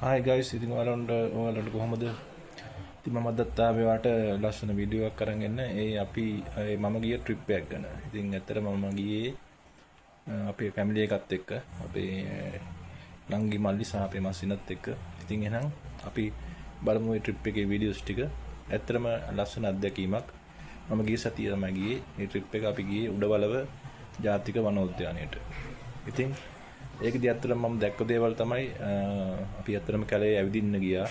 Hi guys, ඉතින් ඔයාලට කොහොමද? ඉතින් මම අදත් ආවේ ඔයාලට ලස්සන වීඩියෝ එකක් අරන් එන්න. අපි මම ගිය ට්‍රිප් එකක් ගැන. ඉතින් ඇත්තටම මම ගියේ අපේ ෆැමිලි එකත් එක්ක, අපේ නංගි මල්ලි සහ අපේ මස්සිනත් එක්ක. ඉතින් එහෙනම් අපි බලමු මේ ට්‍රිප් එකේ වීඩියෝස් ටික. ඇත්තටම ලස්සන අත්දැකීමක්. මම ගිය සතියේ තමයි ගියේ. මේ ට්‍රිප් එක අපි ගියේ උඩවලව ජාතික වනෝද්‍යානයට. ඉතින් ඒකදී ඇත්තටම මම දැක්ක දේවල් තමයි අපි ඇත්තටම කැලේ ඇවිදින්න ගියා.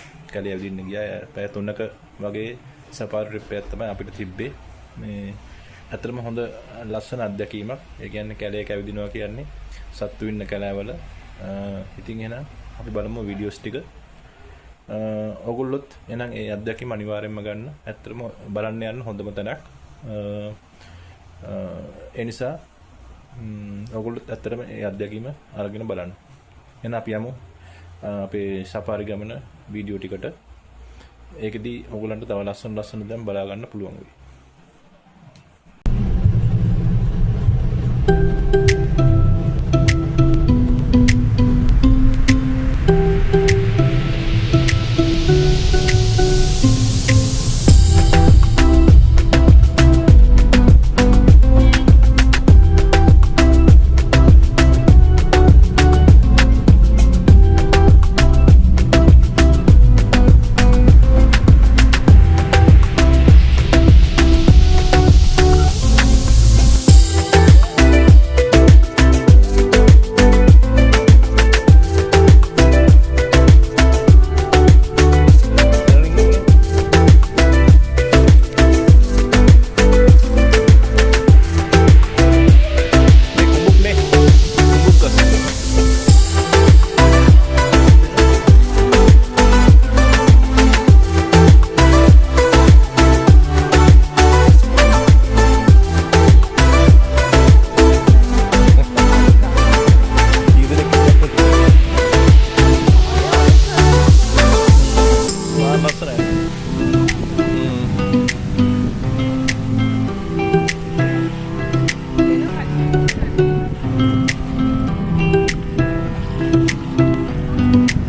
පැය 3ක වගේ සෆාරි ට්‍රිප් එකක් තමයි අපිට තිබ්බේ. මේ ඇත්තටම හොඳ ලස්සන අත්දැකීමක්. ඒ කියන්නේ කැලේක ඇවිදිනවා කියන්නේ සත්තු ඉන්න කැලෑවල. ඉතින් එහෙනම් අපි බලමු වීඩියෝස් ටික. ඔයගොල්ලොත් එහෙනම් ඒ අත්දැකීම අනිවාර්යෙන්ම ගන්න. ඇත්තටම බලන්න යන්න හොඳම තැනක්. ඒ නිසා ඔයගොල්ලොත් ඇත්තටම ඒ අත්දැකීම අරගෙන බලන්න. එහෙනම් අපි යමු අපේ සෆාරි ගමන වීඩියෝ ටිකට. ඒකෙදී ඔයගොල්ලන්ට තව ලස්සන දැන් බලා ගන්න පුළුවන් වෙයි.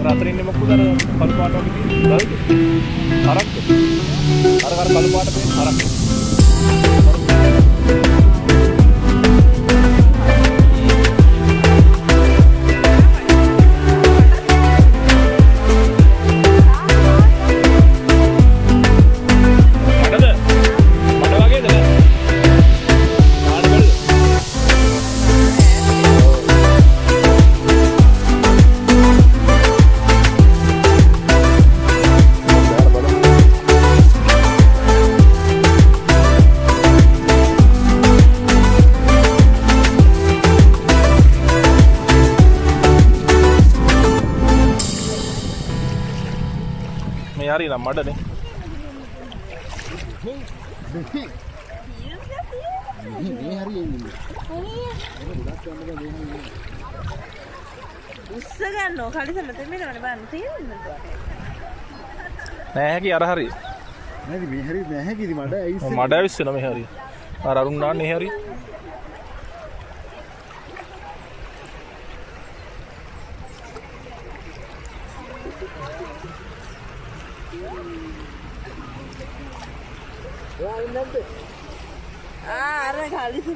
Rater ini mau putar kalau patok ini, berarti harak tuh, harak kalau patok ini harak. Hari nama ada nih. Ini hari ini. Usahakan no, kali sama temen mana bantu ya? Nah, ki arah hari. Nah, di hari, nah ki di mana? Mana bisa nama hari. Ararung nana nih hari. Ada kali sih.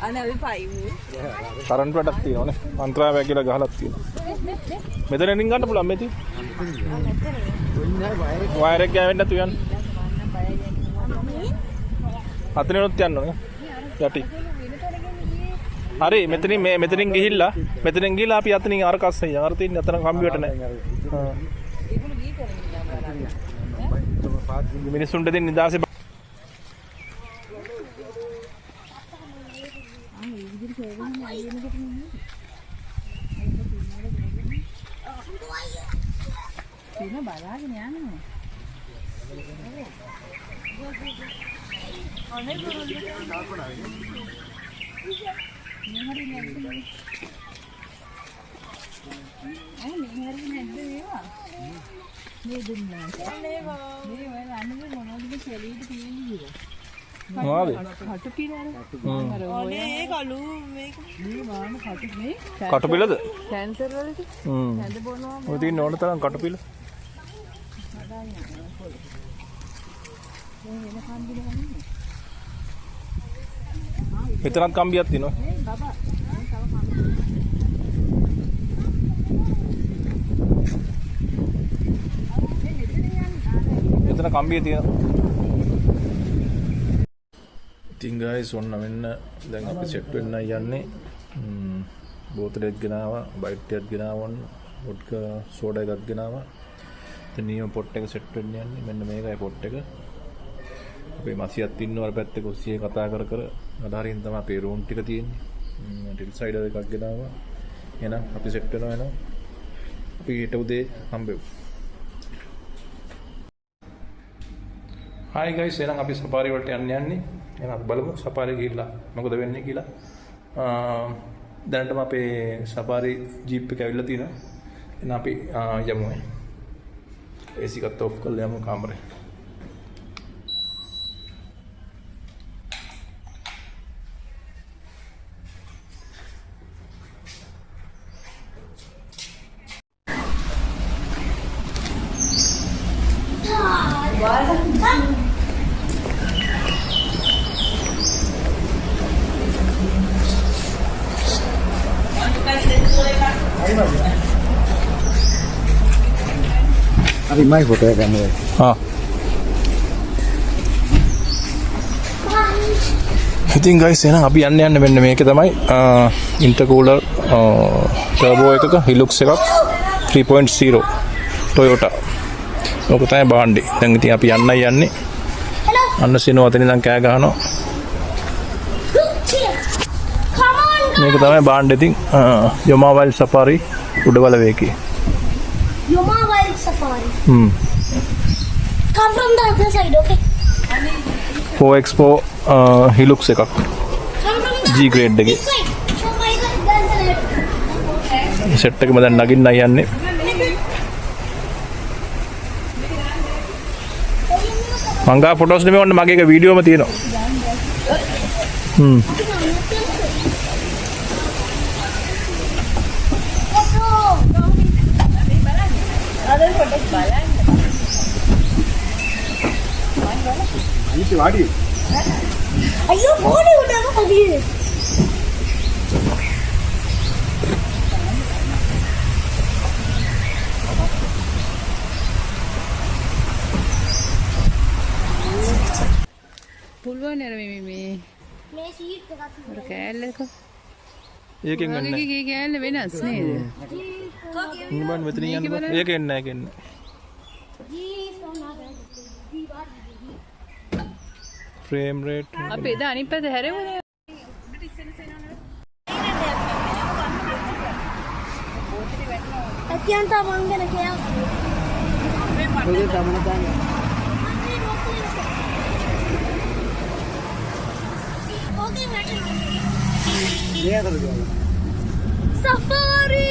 Ane abi 5. Current වැඩක් තියෙනවනේ. අන්තරාවය කියලා ගහලක් තියෙනවා. මෙතන එනින් ගන්න පුළුවන් මෙතන. Wire එක ගෑවෙන්න නැතු යන්න. අතනිනුත් යන්න ඕනේ. යටි. හරි මෙතනින් ගිහිල්ලා අපි අතනින් අර කස්සේ යන අර තියෙන අතන කම්බියට නැහැ. මිනිස්සුන්ට දෙන්න නිදාසේ Sino balakin yan mo. මොනවද? කටු පිළාර. ඕනේ ඒ කළු මේක. මේ මාන කටු මේ කටුපිලද? කැන්සර් වලට හැඳ බොනවා. ඔය තියෙන ඕන තරම් කටුපිල. මෙතනත් කම්බියක් තියෙනවා. බබා මෙතන කම්බිය තියෙනවා. ඉතින් guys ඔන්න වෙන්න දැන් අපි සෙට් වෙන්න යන්නේ. බෝතලයක් ගෙනාවා, බයිට් එකක් ගෙනාවා, වොඩ්කා සෝඩා එකක් ගෙනාවා. ඉතින් නියම පොට් එක සෙට් වෙන්න යන්නේ. මෙන්න මේකයි පොට් එක. අපේ මසියක් ඉන්නවර පැත්තේ කුස්සියේ කතා කර කර අදාරින් තමයි අපේ රූම් ටික තියෙන්නේ. ටිල් සයිඩර් එකක් ගෙනාවා. එහෙනම් අපි සෙට් වෙනවා එහෙනම්. අපි ඊට උදේ හම්බෙමු. Hi guys, එහෙනම් අපි සෆාරි වලට යන්නේ. එහෙනම් අපි බලමු සෆාරි ගිහිල්ලා මොකද වෙන්නේ කියලා. දැනටම අපේ සෆාරි ජීප් එක ඇවිල්ලා තියෙනවා. එහෙනම් අපි යමු. AC එකත් ඔෆ් කරලා යමු කාමරේ. Hari mai foto ya kamu. ඉතින් guys එහෙනම් අපි යන්න මෙන්න මේක තමයි ඉන්ටර්කූලර් ටර්බෝ එකක Hilux එකක් 3.0 Toyota. ඕක තමයි බාණ්ඩේ. දැන් ඉතින් අපි යන්නේ. අන්න සිනෝ අතන ඉඳන් කෑ ගහනවා. මේක තමයි බාණ්ඩේ. ඉතින් Yoma Wild Safari උඩවල වේකේ. Yoma Wild Safari. Come from the other side, okay? 4X4 Hilux එකක්. Come from the G grade එකේ. this side. Show my side, then the left. Set එකම දැන් නගින්නයි යන්නේ. මංගා ෆොටෝස් නෙමෙයි ඔන්න මගේ එක වීඩියෝම තියෙනවා. Ini wadi. Ayo, boleh udah apa lagi? පුළුවන් නේද මේ मैं सीट पे काफी අර කෑල්ලක ඒකෙන් ගන්න. ඔයගේ කෑල්ල වෙනස් නේද? මුඹන් මෙතන යන්න බෑ. ඒකෙන් නෑ ඒකෙන්. जी सोना है दीवार ෆ්‍රේම් රේට් අපි එදා අනිත් පැත්ත හැරෙමුනේ. अत्यंत मंगन क्या Ini tamu tanya. ओके बैठो Dia kerja. Safari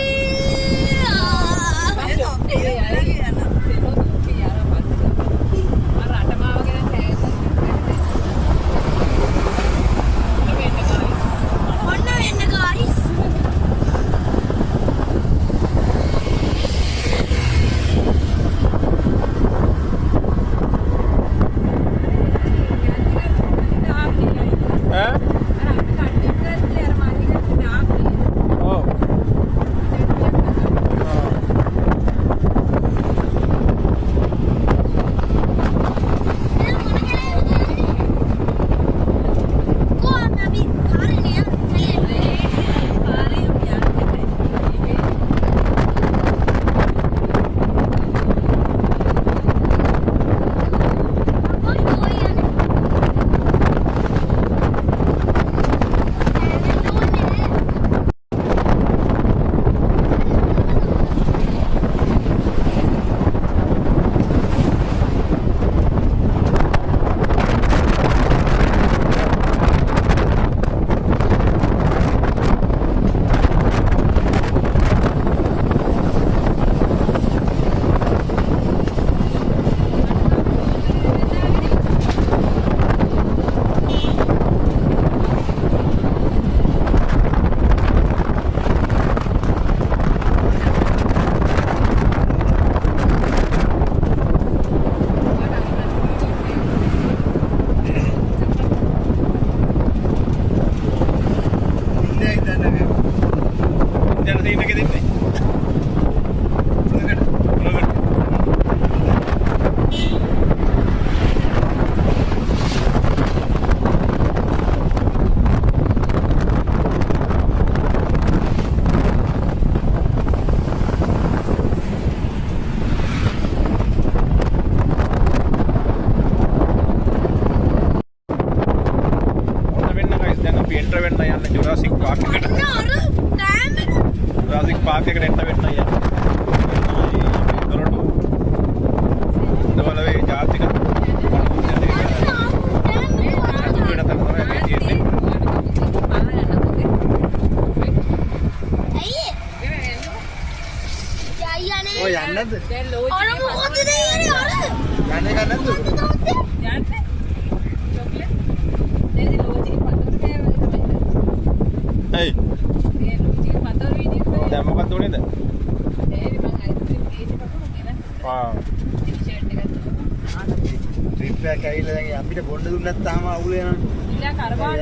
Jurassic Park එකට. ජුරාසික් පාක් එකට එන්න වෙන්න යන්න. දොරටු. දවල්වේ ජාතික ඔය යන්නේ නැද්ද? අර මොකද දෙන්නේ අර යන්නේ නැද්ද? හයි. දැන් මොකක්ද උනේද? ආ. ට්‍රිප් එකක් ඇවිල්ලා දැන් අපිට බොන්න දුන්නේ නැත්නම් අවුල වෙනවා. ඉලා කරපාන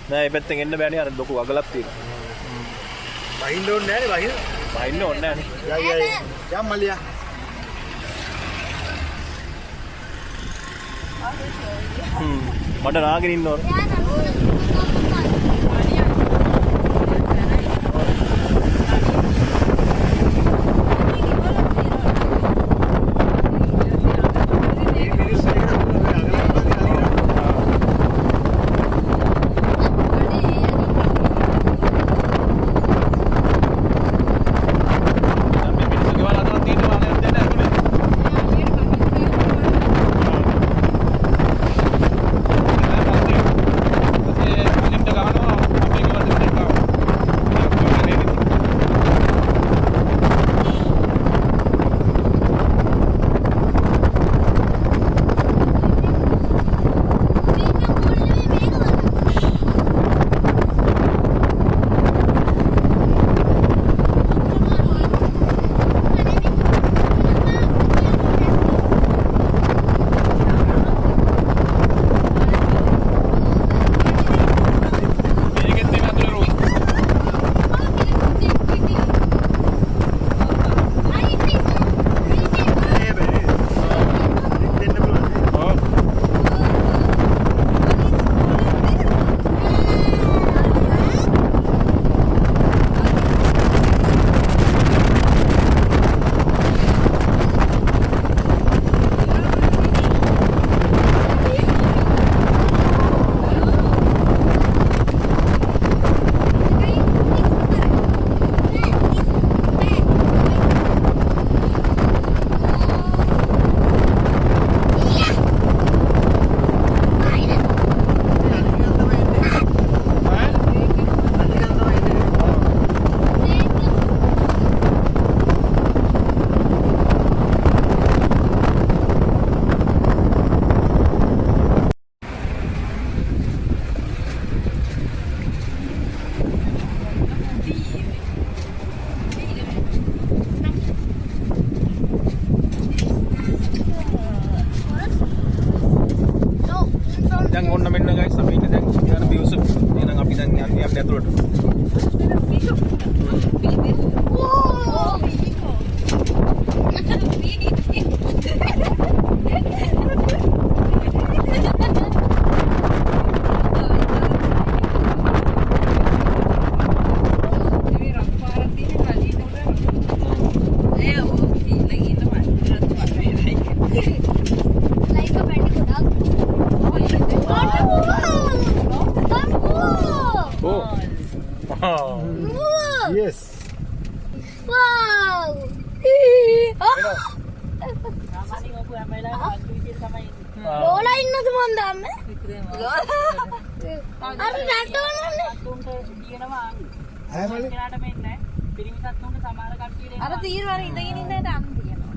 නෑ මේ පැත්තෙන් එන්න බෑනේ අර ලොකු අගලක් තියෙනවා. බහින්න ඕනේ නෑනේ බහින්න ඕනේ නෑනේ. යම් මල්ලියා. මට නාගෙන ඉන්න ඕන. දැන් ඕන්න මෙන්න guys අපි ඉන්නේ දැන් ඊයන views එහෙනම් අපි දැන් යන්නේ ඇතුළට. Yes. Wow. Lola innadu man damme. අර රටවනනේ. අර තීර වල ඉඳගෙන ඉඳලා අන් තියෙනවා.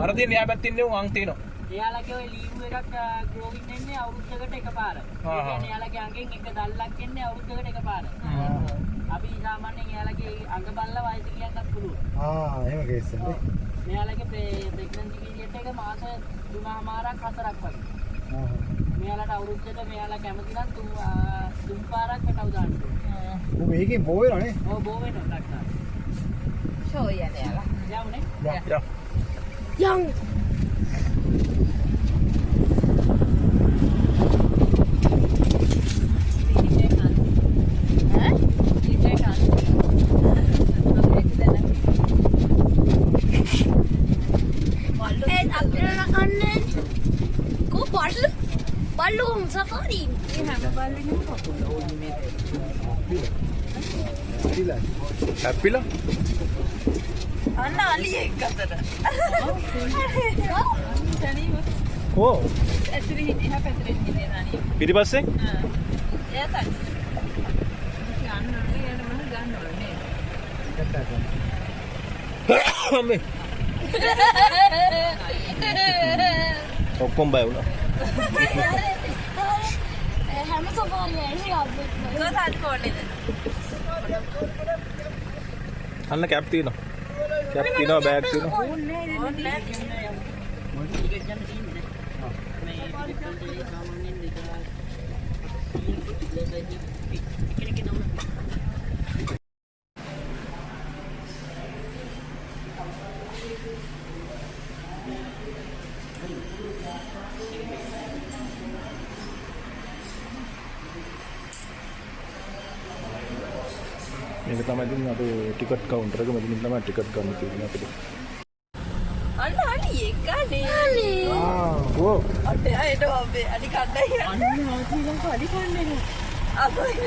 අර තියෙන යා පැත්තේ ඉන්නේ අං තියෙනවා. එයාලගේ ඔය ලීව් එකක් ග්‍රෝවින් එන්නේ අවුරුද්දකට එකපාර. ඒ කියන්නේ එයාලගේ අඟෙන් එක දල්ලක් එන්නේ අවුරුද්දකට එකපාර. අපි සාමාන්‍යයෙන් එයාලගේ අඟ බල්ලා වයස කියන්නත් පුළුවන්. එහෙම කේස් එකක්. මෙයාලගේ ප්‍රෙග්නන්සි පීරියඩ් එක මාස 3මාරක් 4ක් වගේ. මෙයාලට අවුරුද්දට මෙයාලා කැමති නම් තුන් පාරක් කටව දාන්න ඕනේ. ඔබ මේකෙන් බෝ වෙනවනේ. ඔව් බෝ වෙනවා ටක්ටා. ෂෝ යන්නේ යාලා. යවුනේ. යම්. Ballo kom safari. හැප්පිලා අන්න අලියෙක් අතර. ඕ ඇතුලේ එහා පැත්තේ ඉන්නේ නානිය. පිටිපස්සේ එයා තමයි. යන්න ඕනේ යන්න මම ගන්න ඕනේ. අම්මේ ඔක්කොම බය වුණා. හැම සෆාරිය එන්නේ අපේ. කොහොමද කොන්නේ? අන්න කැප් තියෙනවා. කැප් තියෙනවා බෑග් තියෙනවා. ඕනේ නෑ. ටිකට් ගන්න තියෙන්නේ. මේ ටිකට් සාමාන්‍යයෙන් දෙක කෙනෙක් නම මේක තමයි ඉතින් අපේ ටිකට් කවුන්ටර් එක මෙතනින් තමයි ටිකට් ගන්න තියෙන්නේ අපිට. අන්න අලියෙක් ගන්නේ. ඕ අඩේ අයිට ඔබේ අලි කණ්ඩායම්. අන්න ආසිලක අලි කණ්ඩායම්. අපෝ ඒක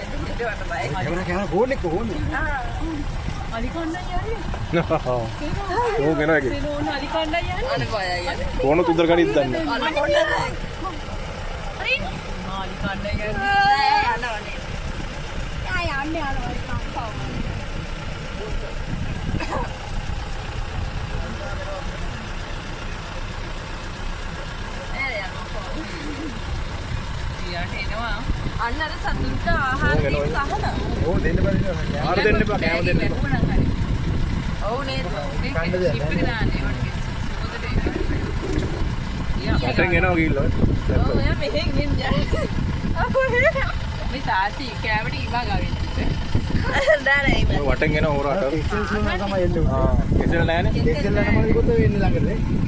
බයි. කැමරා කැමරා ෆෝන් එක කොහොමද? අලි කණ්ඩායම් යන්නේ. ඕ ගෙනවගේ. ඕන අලි කණ්ඩායම් යන්නේ. අනේ කොයයි යන්නේ. ෆෝන උදර ගනිත් දන්න. අන්න කොණ්ඩායම්. අලි කණ්ඩායම් යන්නේ. යනවනේ. යන්නේ යනවා. අන්න අර සතුන්ට ආහාර දීලා අහනවා. ඕ දෙන්න බෑ නේද? ආර දෙන්න එපා කෑම දෙන්න එපා. ඔව් නේද? කන්න දෙයක් ෂිප් එක දාන්නේ වගේ. වටෙන් එනවා ගිහිල්ලා. ඔව් එයා මෙහෙන් එන්නේ. අපෝ මේ තාත්ති කෑමට ඉබා ගාවෙන්නේ. දානේ ඉබා. වටෙන් එනවා හොරාට. එක්සෙල්ස් වල තමයි එන්නේ. කෙසෙල් නෑනේ. එක්සෙල් නම් මොකද කොට වෙන්නේ ළඟට?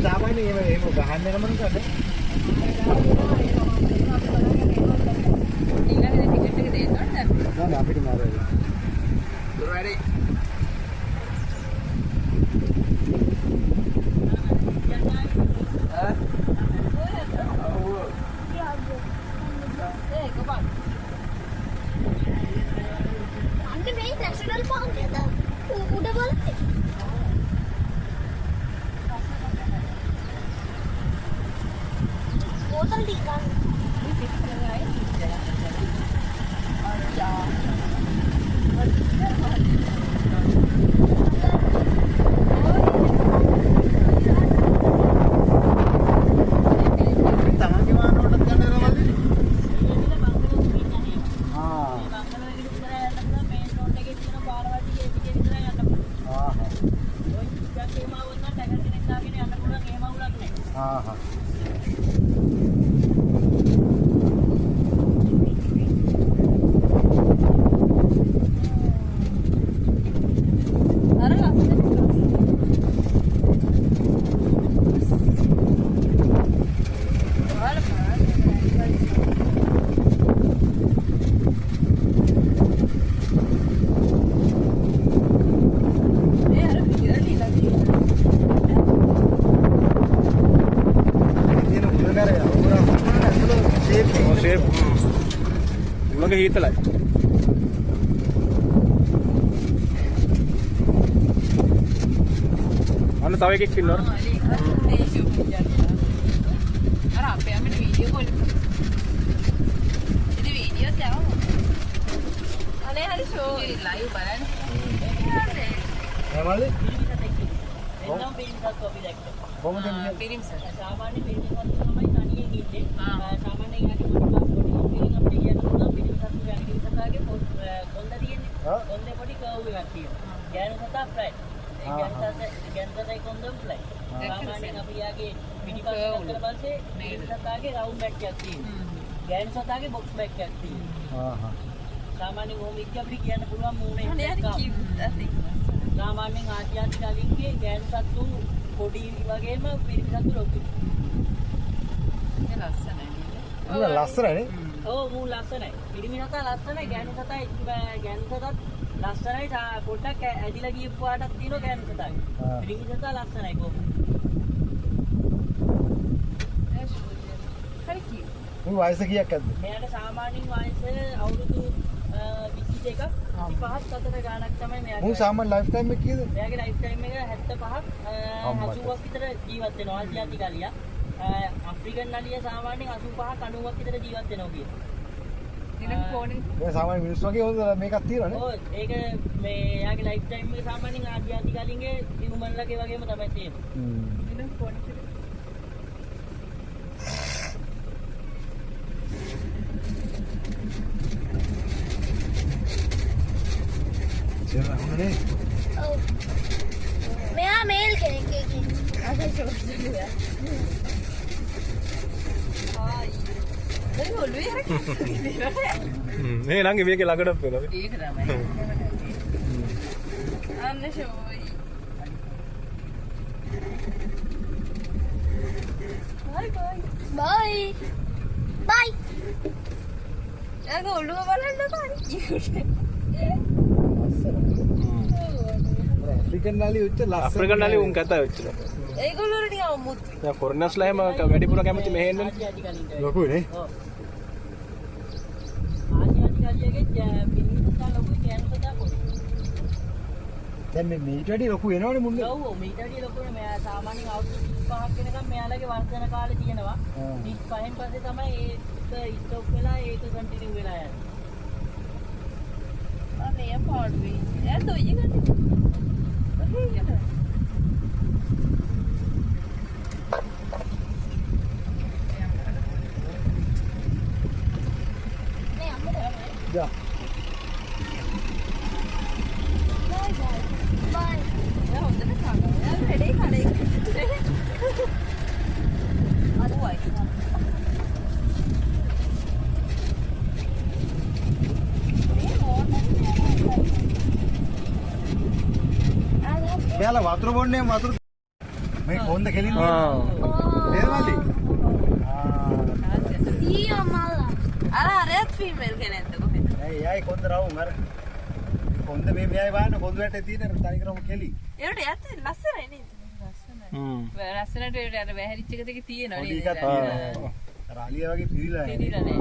සාමාන්‍යයෙන් එහෙම ගහන්න යනම නේද? ඊළඟට ටිකට් එක දෙන්න ඕනද? නෑ අපිට මාරයි. ready. අන්න මේ නැෂනල් පාර්ක් එක උඩ බලන්න. බෝතල් ටික ගන්න. තමන්ගේ වාහනවලට ගන්න යනවද? හා හා අර ලස්සන උලගේ හීතලයි. අන්න තව එකෙක් ඉන්නවා. අර අපේ අම්මට වීඩියෝ කෝල් ඉතින් වීඩියෝ දාමු. අනේ හරි ෂෝ ලයිව් බලන්න. එමල්ලි එන්නම් පිරිසක් අපි දැක්කා. කොහොමද පිරිම්ස. සාමාන්‍ය පිරිසක් තමයි තනියෙන් ඉන්නේ. සාමාන්‍යයෙන් යටි පොඩි අපිට කියන්න පුළුවන් පිරිසක් යන කිරිසතාගේ කොන්ද තියෙන්නේ. කොන්දේ පොඩි කර්ව් එකක් තියෙනවා. ගෑනු සතා ෆ්ලැට්. ඒ ගෑනු කොන්දම් ෆ්ලැට්. සාමාන්‍යයෙන් අපි යාගේ පිටිපස්සට කරලා පස්සේ පිරිසතාගේ රවුන්ඩ් බැක් එකක් තියෙනවා. ගෑනු සතාගේ බොක්ස් බැක් එකක් තියෙනවා. හා හා සාමාන්‍යයෙන් ඕම ඉච්ච අපිට කියන්න පුළුවන් මූණේ අනේ හරි කියුට් අතේ. සාමාන්‍යයෙන් ආසියානු කලින්ගේ ගෑනු සතු පොඩි වගේම පිරිසතු ලොකු. ඒ ලස්සනයි. ඒක ලස්සනනේ ඔව් මූ ලස්සනයි. පිරිමි සතා ලස්සනයි ගෑනු සතත් ලස්සනයි. පොඩ්ඩක් ඇදිලා ගියපු පාටක් තියෙනවා ගෑනු සතාගේ. පිරිමි සතා ලස්සනයි කොහොමද? හරි කියුට්. මේ වයස කීයක් ඇද්ද මෙයාට සාමාන්‍යයෙන් වයස අවුරුදු 22ක් 35ක් අතර ගාණක් තමයි මෙයාගේ. මූ සාමාන්‍ය ලයිෆ් ටයිම් එක කීයද මෙයාගේ ලයිෆ් ටයිම් එක 75ක් 80ක් විතර ජීවත් වෙනවා ආසියාතික අලියා. අප්‍රිකන් අලියා සාමාන්‍යයෙන් 85ක් 90ක් විතර ජීවත් වෙනවා කියනවා. දිනක් ෆෝනින් මේ සාමාන්‍ය මිනිස්සු වගේ හොඳ මේකක් තියෙනවනේ ඔව් ඒක මේ යාගේ ලයිෆ් ටයිම් එක සාමාන්‍යයෙන් ආසියාතික අලින්ගේ හියුමන්ලගේ වගේම තමයි තියෙන්නේ. දිනක් ෆෝනින් හොඳනේ ඔව් මෙයා මේල් කෙනෙක් ඒකේ අද ෂෝ දුවා. ආයි. දැන් ඔළුවේ හරි මේ නංගි මේකේ ළඟට වෙනවා. ඒක තමයි. අන්න ෂෝයි. බයි බයි. බයි බයි ඒක ඔළුව බලන්න හරි කියුට්. ඇෆ්‍රිකන් නාලි උච්ච ලස්සන අප්‍රිකන් නාලි උන් කතා වෙච්චා. ඒගොල්ලෝ ටික අමුතු. දැන් ෆොරිනර්ස්ලා එහෙම වැඩිපුර කැමති මෙහෙ එන්නේ. ආසියාතික අලින්ගේ. ලොකුනේ ඔව්. ආසියාතික අලියගේ පිරිමි සතා ලොකුයි ගෑනු සතා පොඩි. දැන් මේ මීට වැඩි ලොකු වෙනවනේ මුන්නේ ඔව් මීට වැඩිය ලොකුනේ. මෙයා සාමාන්‍යයෙන් අවුරුදු 35ක් වෙනකම් මෙයාලගේ වර්ධන කාලේ තියෙනවා. 35න් පස්සේ තමයි ඒක ස්ටොප් වෙලා ඒක කන්ටිනියු වෙලා යන්නේ. අනේ පාඩුවේ. එයා දෙයිය ගන්න. මේ අම්මට යා බයි බයි එයා හොඳට කනවා. එයා වැඩේ කඩේ. අර වයි. මෙයාලා වතුර බොන්නේ වතුර මේ කොන්ද කෙලින්න ආ. නේද මල්ලි ඊයා මල්ලා අර අරයත් ෆීමේල් කෙනෙක්ද කොහෙද? ඇයි කොන්ද රවුම් අර කොන්ද මේ මෙයයි බලන්න කොන්ද වැටේ තියෙන තනිකරම කෙලි ඒකට යත් ලස්සනයි නේද? ලස්සනයි. හ්ම්. ලස්සනට අර වැහැරිච්ච එක දෙක තියෙනවා පොඩි නේද? එකක් තියෙනවා අර අලියා වගේ පිළිලා පිළිලා නෑ.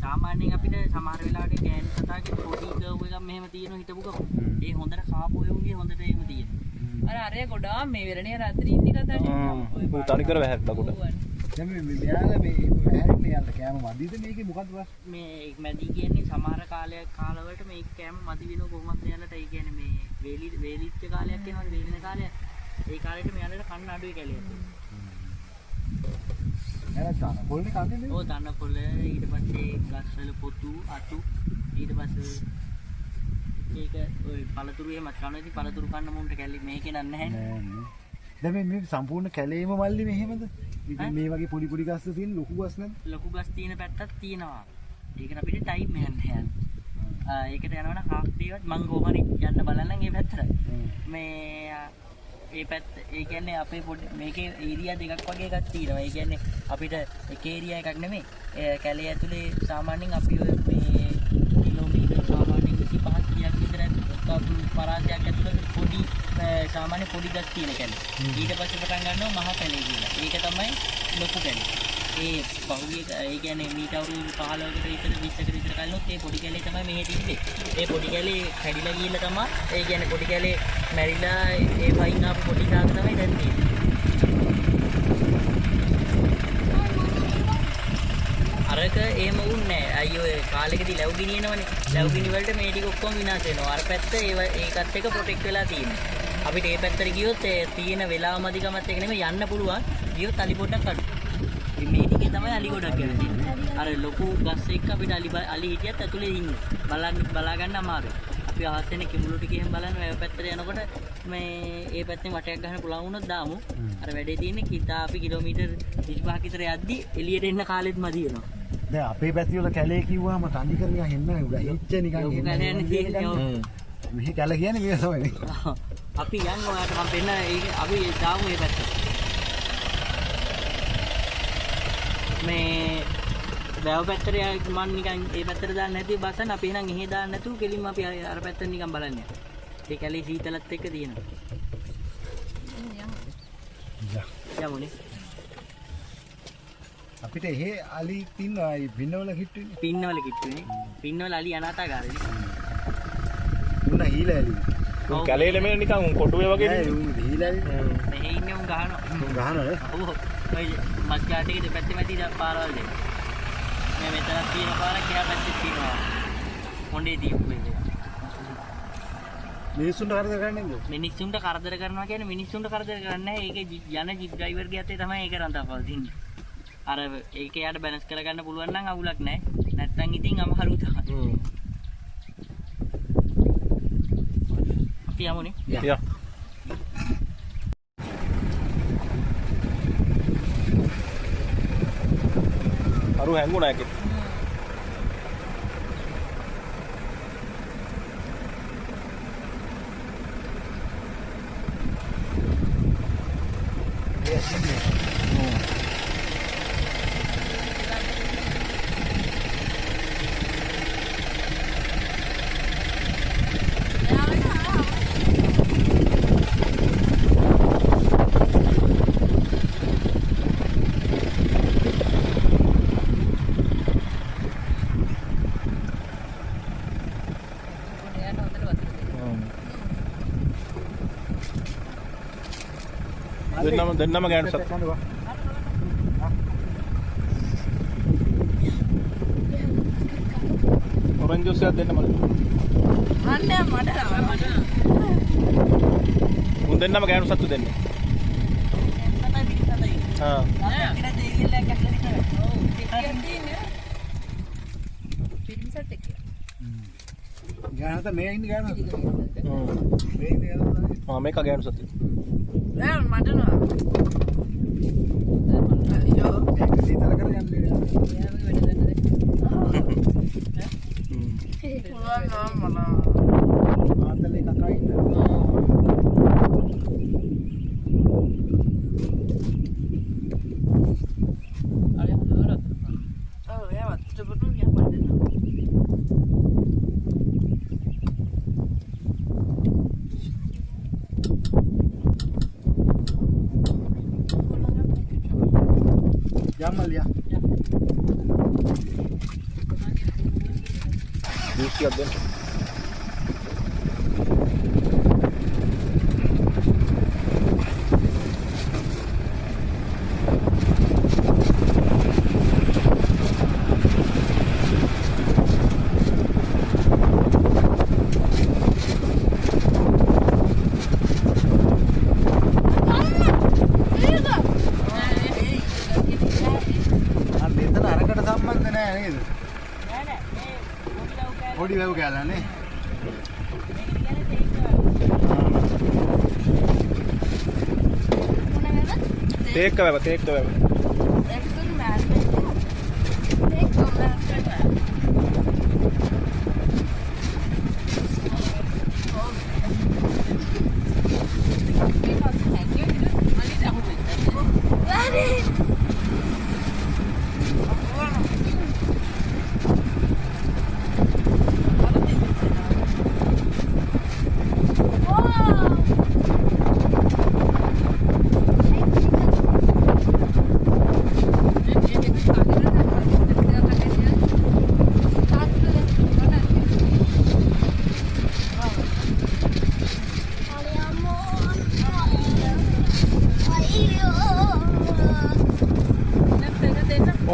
සාමාන්‍යයෙන් අපිට සමහර වෙලාවට ගෑනු සතාගේ පොඩි කර්ව් එකක් මෙහෙම තියෙන හිටපු ගමන් ඒ හොඳට කාපු එවුන්ගේ හොඳට එහෙම තියෙනවා. අර අරය ගොඩාක් මේ වෙරණේ රාත්‍රී ඉන්නේ කතාට. උන් තනිකර වැහැරලා කොට. දැන් මේ මෙයාලා මේ හැරින්නේ යන්න කෑම මදිද මේකේ මොකද්ද ප්‍රශ්නේ මේ මැදි කියන්නේ සමහර කාලවලට මේ කෑම මදි වෙන කොහොමද යාලට ඒ කියන්නේ මේ වේලිච්ච කාලයක් එනවනේ වේලින කාලයක් ඒ කාලෙට මෙයාලට කන්න අඩුයි කැලියක්. එයාලා තාන පොල්නේ කන්නේ නේ ඔව් දන්න කොළ ඊට පස්සේ ගස්වල පොතු අතු ඊට පස්සේ ඒක ඔය පළතුරු එහෙම කන ඉතින් පළතුරු කන්න මුන්ට කැලි මේකේ නෑ නැහැ. දැන් මේ සම්පූර්ණ කැලේම මල්ලි මෙහෙමද? ඉතින් මේ වගේ පොඩි පොඩි ගස් තියෙන ලොකු ගස් නැද්ද? ලොකු ගස් තියෙන පැත්තක් තියෙනවා. ඒකට අපිට ටයිම් යන්න. ඒකට යනවනම් හාෆ් ඩේවත් මං කොහොමරි යන්න බලන්නම් ඒ පැත්තට. මේ ඒ පැත්ත ඒ කියන්නේ අපේ පොඩි මේකේ ඒරියා දෙකක් වගේ එකක් තියෙනවා. ඒ කියන්නේ අපිට එක ඒරියා එකක් නෙමෙයි. කැලේ ඇතුලේ සාමාන්‍යයෙන් අපි මේ කිලෝමීටර් සාමාන්‍යයෙන් 25ක් 30ක් විතර පරාසයක් ඇතුළත පොඩි සාමාන්‍ය පොඩි ගස් තියෙන කැලේ. ඊට පස්සේ පටන් ගන්නවා මහා කැලේ කියලා. ඒක තමයි ලොකු කැලේ. ඒ බහුවිය ඒ කියන්නේ මීට අවුරුදු 15කට විතර 20කට විතර කලිනුත් ඒ පොඩි කැලේ තමයි මෙහෙ තිබ්බේ. ඒ පොඩි කැලේ කැඩිලා ගිහිල්ලා තමයි ඒ කියන්නේ පොඩි කැලේ මැරිලා ඒ වයින් ආපු පොඩි කාක තමයි දැන් තියෙන්නේ. අරක එහෙම වුන්නේ නැහැ. අයියෝ ඒ කාලෙකදී ලැබු ගිනිනවනේ. ලැබු ගිනි වලට මේ ටික ඔක්කොම විනාශ වෙනවා. අර පැත්ත ඒකත් එක්ක ප්‍රොටෙක්ට් වෙලා තියෙනවා. අපිට මේ පැත්තට ගියොත් ඒ තියෙන වෙලාවම අධිකමත් එක නෙමෙයි යන්න පුළුවන්. ගියොත් අලි පොඩ්ඩක් අඩු. මේ ටිකේ තමයි අලි ගොඩක් කියලා තියෙන්නේ. අර ලොකු ගස් එක්ක අපිට අලි හිටියත් ඇතුලේ ඉන්නේ. බලා ගන්න අමාරුයි. අපි ආසෙනේ කිඹුළු ටික එහෙම බලන්න ඔය පැත්තට යනකොට මේ ඒ පැත්තෙන් වටයක් ගන්න පුළුවන් වුණොත් දාමු. අර වැඩේ තියෙන්නේ කිතා අපි කිලෝමීටර් 25ක් විතර යද්දි එළියට එන්න කාලෙත් මදි වෙනවා. දැන් අපේ පැති වල කැලේ කිව්වම තනි කර නිකන් හෙන්න හිච්ච නිකන් මෙහි කැල කියන්නේ මේ තමයි. අපි යන්න ඔයාලට මම පෙන්න අපි දාමු මේ පැත්තට. මේ වැව පැත්තට මම නිකන් ඒ පැත්තට දාන්න නැති බසන් අපි එහෙනම් එහෙ දාන්න නැතුව කෙලින්ම අපි අර පැත්තට නිකන් බලන්න යනවා. ඒ කැලේ සීතලත් එක්ක තියෙනවා. යමුනේ. අපිට එහෙ අලි තින්නවා පින්නවල කිට්ටුනේ. පින්නවල අලි අනාථාගාරේ. උන්න හීලා ඇලි. උන් කැලේල මේ නිකන් කොටුවේ වගේ නේ. උන් හීලා ඇලි. මෙහෙ ඉන්නේ උන් ගහනවා. ගහනවද? ඔව්. ඔය මස් කාටේ දෙපැත්තේ මැදි පාරවල් දෙක. මේ මෙතනක් තියෙන පාරක් එහා පැත්තේ තියෙනවා. හොඬේ දීපු එක. මිනිස්සුන්ට කරදර කරන්නේ නේද? මිනිස්සුන්ට කරදර කරනවා කියන්නේ මිනිස්සුන්ට කරදර කරන්නේ නැහැ. ඒකේ යන ජිප් ඩ්‍රයිවර් ගියත් තමයි ඒක රන්තපල් තින්නේ. අර ඒක යාට බැලන්ස් කරගන්න පුළුවන් නම් අවුලක් නැහැ. නැත්නම් ඉතින් අමාරු තමයි. අපි යමුනේ. යා. අරු හැංගුණා එකේ. දෙන්නම ගෑනු සත්. ඔරෙන්ජ් ජූස් එකක් දෙන්න මට. අනේ මට උන් දෙන්නම ගෑනු සත්තු දෙන්න. හා. ගෑනු මේ ඉන්නේ ගෑනු. මේ ඉන්නේ ගෑනු. මේක ගෑනු සත්තු. දැන් මට නෝ. අයියෝ. ඒක සීතල කරගන්නේ. ආතලේ කකා ඉන්න. අර හොඳට. ඔව් එයා වත්තපොටු ගියා පඩේන. Yamalya. ජූස් එකක් දෙන්න. පොඩි වැව් කෑල්ලනේ. තේක්ක වැව තේක්ක වැව. Actually management. Take management.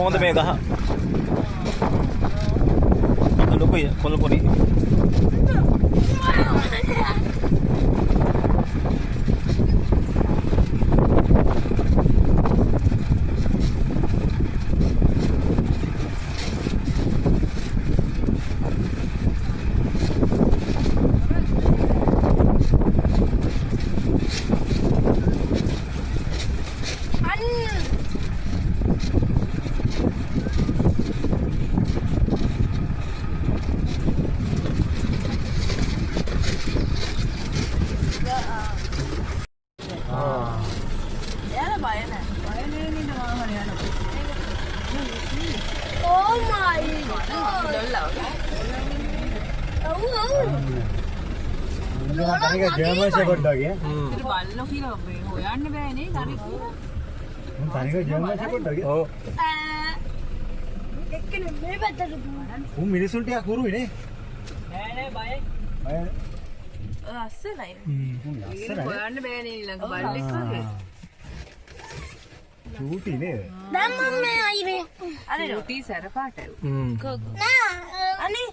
හොඳ මේ ගහ. ලොකුයි කොළ පොඩි. Oh my god. තනික ජර්මන් ෂෙපර්ඩ් වගේ. බල්ලෝ කියලා හොයන්න බෑනේ තනික. තනික ජර්මන් ෂෙපර්ඩ් වගේ. ඔව්. එක්කනේ මේ පැත්තට දුවන. උන් මිනිසුන්ට ටිකක් හුරුයි නේ. නෑ නෑ බයයි. බය. අස්සනයි. උන් ලස්සනයි. හොයන්න බෑනේ ඊළඟ බල්ලෙක් වගේ. චූටි නේද? දැන් මම මේ අයිනේ. අනේ රොටි සැර පාටයි. නෑ අනේ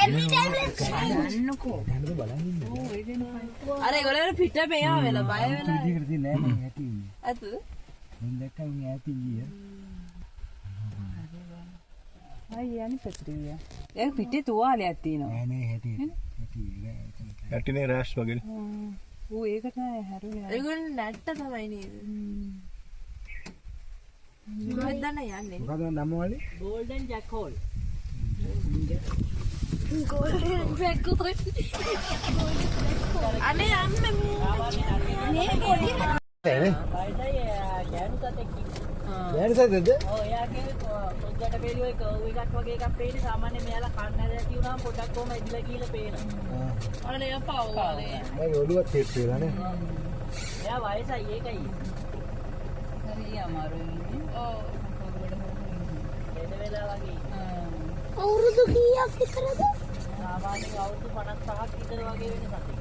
every time let's යන්නකෝ. දැන් බලන් ඉන්න. අර ඒගොල්ලෝ පිට මෙයා වෙලා බය වෙලා. ඉතින් ඉතින් නෑ මම ඇති. අතද? මම දැක්කම මේ ඇති ගිය. අයියා අනිත් පැත්තට ගියා. ඒක පිටේ තුවාලයක් තියෙනවා. නෑ නෑ ඇති. ඇටිනේ රෑෂ් වගේ. ඌ ඒකට නෑ හැරුණා. ඒගොල්ලෝ නැට්ට තමයි නේද? මොකක්ද යන්නේ? මොකද නම වලේ? Golden jackal. golden record. අනේ අම්මේ මේ පොඩි නේ? බයිටයි ගෑනු සතෙක් ඉන්නවා. දැනසද? ඔව් එයාගේ පොඩ්ඩට බේලි ඔය කර්ව් එකක් වගේ එකක් පේන්නේ සාමාන්‍යයෙන් මෙයාලා කන්න ඇති වුණාම පොඩක් කොහම ඉදිලා කියලා පේනවා. අනේ අපා ඕනේ. මේ ඔළුවත් තෙත් වෙලා නේ. එයා වයසයි ඒකයි. හරි අමාරුයි. ඔව්. එද වෙලා වගේ. අවුරුදු කීයක් විතරද? සාමාන්‍යයෙන් අවුරුදු 55ක් විතර වගේ වෙන සතෙක්.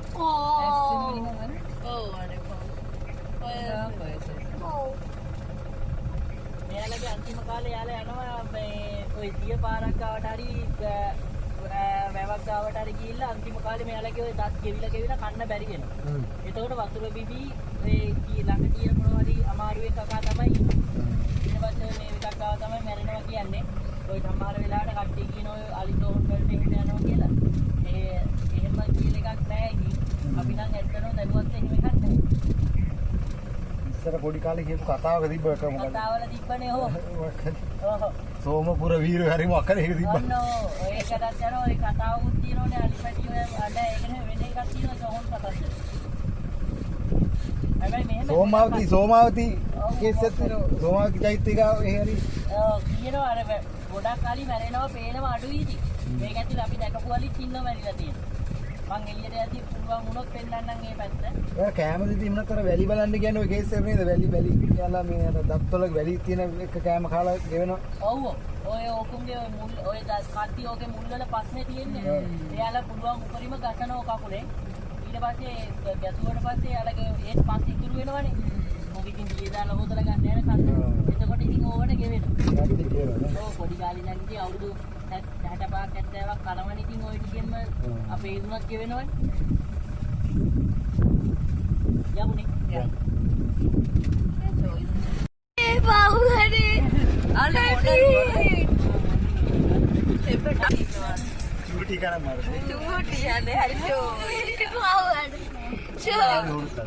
ඔව් අනේ ඔව්. මෙයාලගේ අන්තිම කාලේ යාලා යනවා මේ ඔය දිය පාරක් ගාවට හරි වැවක් ගාවට හරි ගිහිල්ලා අන්තිම කාලේ මෙයාලගේ ඔය දත් ගෙවිලා කන්න බැරි වෙනවා. එතකොට වතුර බිබී ඒ ළඟ තියෙන මොනවා හරි අමාරුවේ කකා තමයි ඊට පස්සේ මේ එකක් ගාව තමයි මැරෙනවා කියන්නේ. ඔය සමහර වෙලාවට කට්ටිය කියන ඔය අලිතෝන් වලට එහෙම යනවා කියලා. එහෙම කියලා එකක් නැහැ ඉතින්. අපි නම් ඇත්තටම දරුවත් එහෙම එකක් නැහැ. ඉස්සර පොඩි කාලේ කියපු කතාවක තිබ්බ එක මොකද? කතාවල තිබ්බනේ ඔව්. ඔව්. සෝමපුර වීර හරි මොකද ඒක තිබ්බ. ඔන්න ඒකටත් යන ඔය කතාවකුත් තියෙනවනේ අලිපැටි ඔය අඩ ඒකනේ වෙන එකක් තියෙනවා සෝහන් කතාවක්. හැබැයි මෙහෙම සෝමාවති කේසෙත් තියෙනවා. සෝමාවති චෛත්‍යය ඒ හරි. ඔව් කියනවා අර ගොඩක් කාලි මැරෙනවා පේනවා අඩුයි ඉතින්. මේක ඇතුළේ අපි දැකපු වලිත් ඉන්නව මැරිලා තියෙනවා. මං එළියට යද්දි පුළුවන් වුණොත් පෙන්නන්නම් මේ පැත්ත. ඔය කැමති තින්නත් අර වැලි බලන්න කියන්නේ ඔය කේස් එක නේද? වැලි යාලා මේ අර දත්වල වැලි තියෙන එක කැම කාලා ගෙවෙනවා. ඔව් ඔය ඕකුන්ගේ මුල් ඔය කට්ටි ඔගේ මුල් වල පස්නේ තියෙන්නේ. එයාලා පුළුවන් උඩරිම ගසනෝ කකුලේ. ඊට පස්සේ ගැසුවට පස්සේ එයාලගේ ඒත් පස් ඉතුරු වෙනවනේ. මොකද ඉතින් දියේ දාලා හොදලා ගන්න යන කන්න. එතකොට ඉතින් ඕවට ගෙවෙනවා. ඔව් පොඩි ගාලි නැගිටි අවුරුදු 65ක් 70ක් කලවණ ඉතින් ඔය ටිකෙන්ම අපේ ඉදුණක් ගෙවෙනවනේ. යමුනේ. ඒ බාහුවනේ. අනේ චූටි කරා මාරු. චූටි යන්නේ හරි ෂෝ. බාහුවනේ. ෂෝ.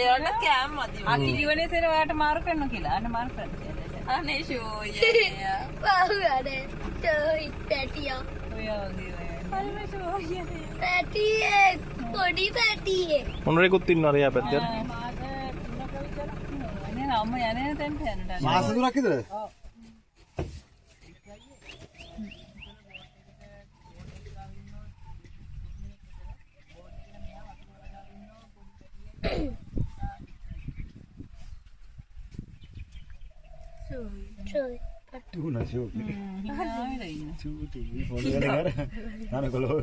ඒවට කෑම මදි. කිලිවනේ සේර ඔයාට මාරු කරන්න කියලා. අන්න මාරු කරන්න. අනේ ෂෝය. පාහුවනේ චෝයි පැටියා ඔය වගේ හරිම ෂෝය. පැටියේ පොඩි පැටියේ මොනරෙකුත් ඉන්නවද එයා පැත්තට? මාස 3ක විතර. අනේ අම්ම යන්නේ තැන්ට යන්නට. මාස 3ක් විතරද? චෝයි තුන ෂෝ හිනාවෙලා ඉන්න. චූටි ෆෝන් එකේ කර නනකොලෝ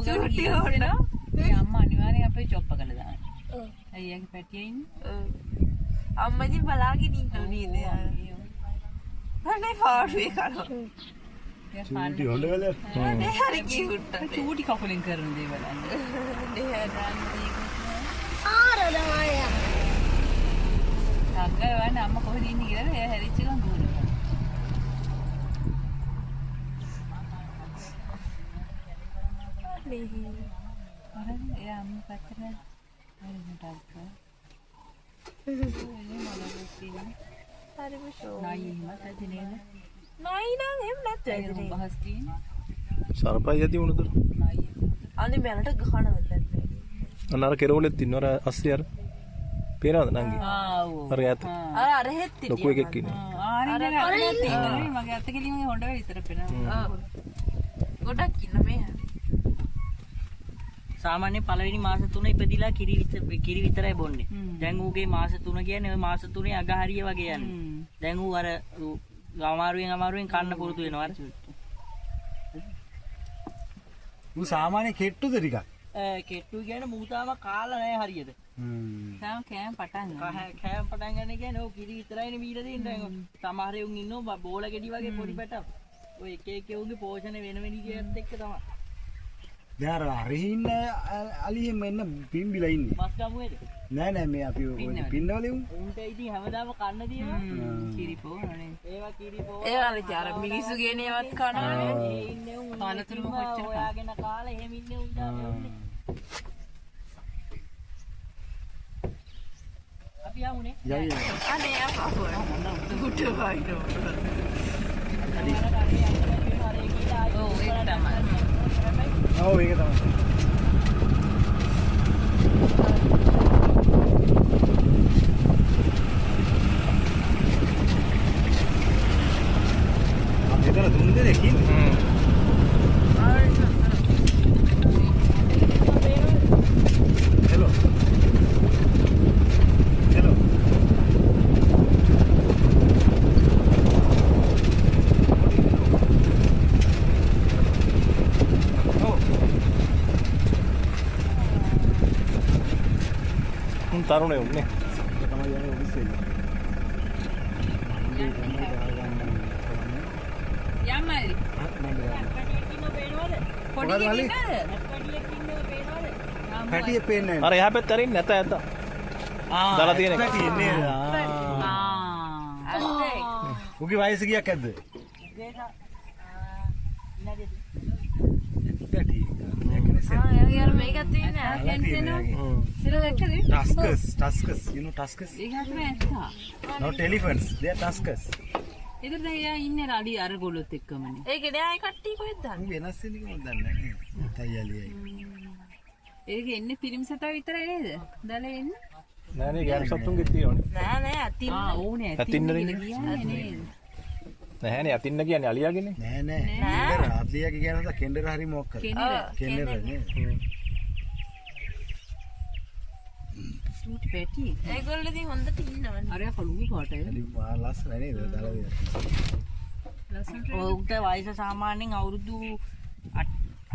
චූටි හොරනවා. මේ අම්මා අනිවාර්යෙන් අපේ චොප්ප කරලා දානවා. ඔව් අයියාගේ පැටියේ ඉන්නේ. අම්මජි බලාගෙන ඉන්නු නේද? අනේ පාඩුවේ කරා. චූටි හොඳ වෙලේ අනේ හරි කියුට්ට. චූටි කකුලෙන් කරන දේ බලන්න. ආරදාය අක්කා වань අම්මා කොහෙද ඉන්නේ කියලා එයා හැරිච්ච ගමන් දුවනවා. අරන් එයා අම්මා පැත්තට හරියට අක්කා. හරිම ෂෝ. නයි මත දිනේද? නයි නං එහෙම නැත්නම් බහස් තියෙන. සර්පයි ඇති වුණද? නයි. අනේ මැලට ගහනවද නැත්නම්. අන්න අර කෙරවලෙත් ඉන්නවර අස්සේ අර. පේනවද නංගි? ආව්. අර ඈත. අර හෙත් ලොකු එකෙක් ඉන්නේ. ආරිනේ තියෙනවා. මගේ අත කෙලින්ම හොඬ වෙයි ඉතර පේනවා. ඔව්. ගොඩක් ඉන්න මේ. සාමාන්‍ය පළවෙනි මාස 3 ඉපදිලා කිරි විතරයි බොන්නේ. දැන් ඌගේ මාස 3 කියන්නේ ওই මාස 3 අගහරිය වගේ යන්නේ. දැන් ඌ අර අමාරුවෙන් කන්න පුරුදු වෙනවා අර. ඌ සාමාන්‍ය කෙට්ටුද ටිකක් කෙට්ටු කියන්නේ මූ තාම කාලා නැහැ හරියට. තාම කෑම පටන් ගන්න. කෑම පටන් ගන්න කියන්නේ ඔය කිරි විතරයිනේ මීලා දෙන්නේ. සමහර උන් ඉන්නවා බෝල ගෙඩි වගේ පොඩි පැටක්. ඔය එක එක උන්ගේ පෝෂණ වෙන වෙන විදිහට එක්ක තමයි. දැන් අර ඉන්න අලියෙම එන්න පිම්බිලා ඉන්නේ මස් ගමුවේද? නෑ නෑ මේ අපි පින්නවලු උන්ට ඉතින් හැමදාම කන්න දිනවා. කිරිපෝ අනේ. ඒවා කිරිපෝ. ඒවලට අර මිනිස්සු කියන ඒවත් කනවනේ. ඒ ඉන්නේ උන් කාලතුරුම කොච්චර හොයාගෙන කාලා එහෙම ඉන්නේ උන් දාන්නේ. අපි යමුනේ. යයි අනේ අපහොර. උඩ වයින්නවා. ඔව් ඒක තමයි. ඔව් ඒක තමයි මෙතන තුන් දෙනෙක් ඉන්නේ හෙලෝ හෙලෝ තරුණේ උන්නේ. තමයි යන්නේ ඔෆිස් එකේ. යම්මලි. පොඩි කෙනෙක් නේද? පැටියේ පේන්නේ අර එහා පැත්තට අරින්න නැත ඇත. දාලා තියෙන එක. පැටියේ නේද? අනේ. උගේ වයස කීයක් ඇද්ද? පැටියේ. එයාගේ අර මේකත් තියෙන්නේ. කැන්සෙනෝ. සිර දැක්කද? Tuskers, you know tuskers? ඒක හරිම ඇත්තා. Not elephants, they are tuskers. ඒතර දැන් එයා ඉන්නේ අඩි අර ගොල්ලොත් එක්කමනේ. ඒකේ නෑ කට්ටිය කොහෙද දාන්නේ? උන් වෙනස් වෙන්නේ කොහොමද දන්නේ නැහැ. තයියලියයි. ඒක එන්නේ පිරිමි සතා විතරයි නේද? දාලා එන්නේ. නෑ නේ ගෑනු සතුන්ගේ තියෙන්නේ. නෑ අතින්. ඕනේ ඇතින්න කියලා කියන්නේ නේද? නැහැනේ අතින්න කියන්නේ අලියාගේනේ. නෑ නෑ. කෙන්ඩර ආත්ලියාගේ කියනවා කෙන්ඩර හරි මොකක් කරා. කෙන්ඩර නේ. චූටි පැටි. ඒගොල්ලෝ ඉතින් හොඳට ඉන්නවනේ. අර කළුයි පාටයි. හරි ලස්සන නේද දාලා දෙන්න. ලස්සනට. ඔව්ට වයස සාමාන්‍යයෙන් අවුරුදු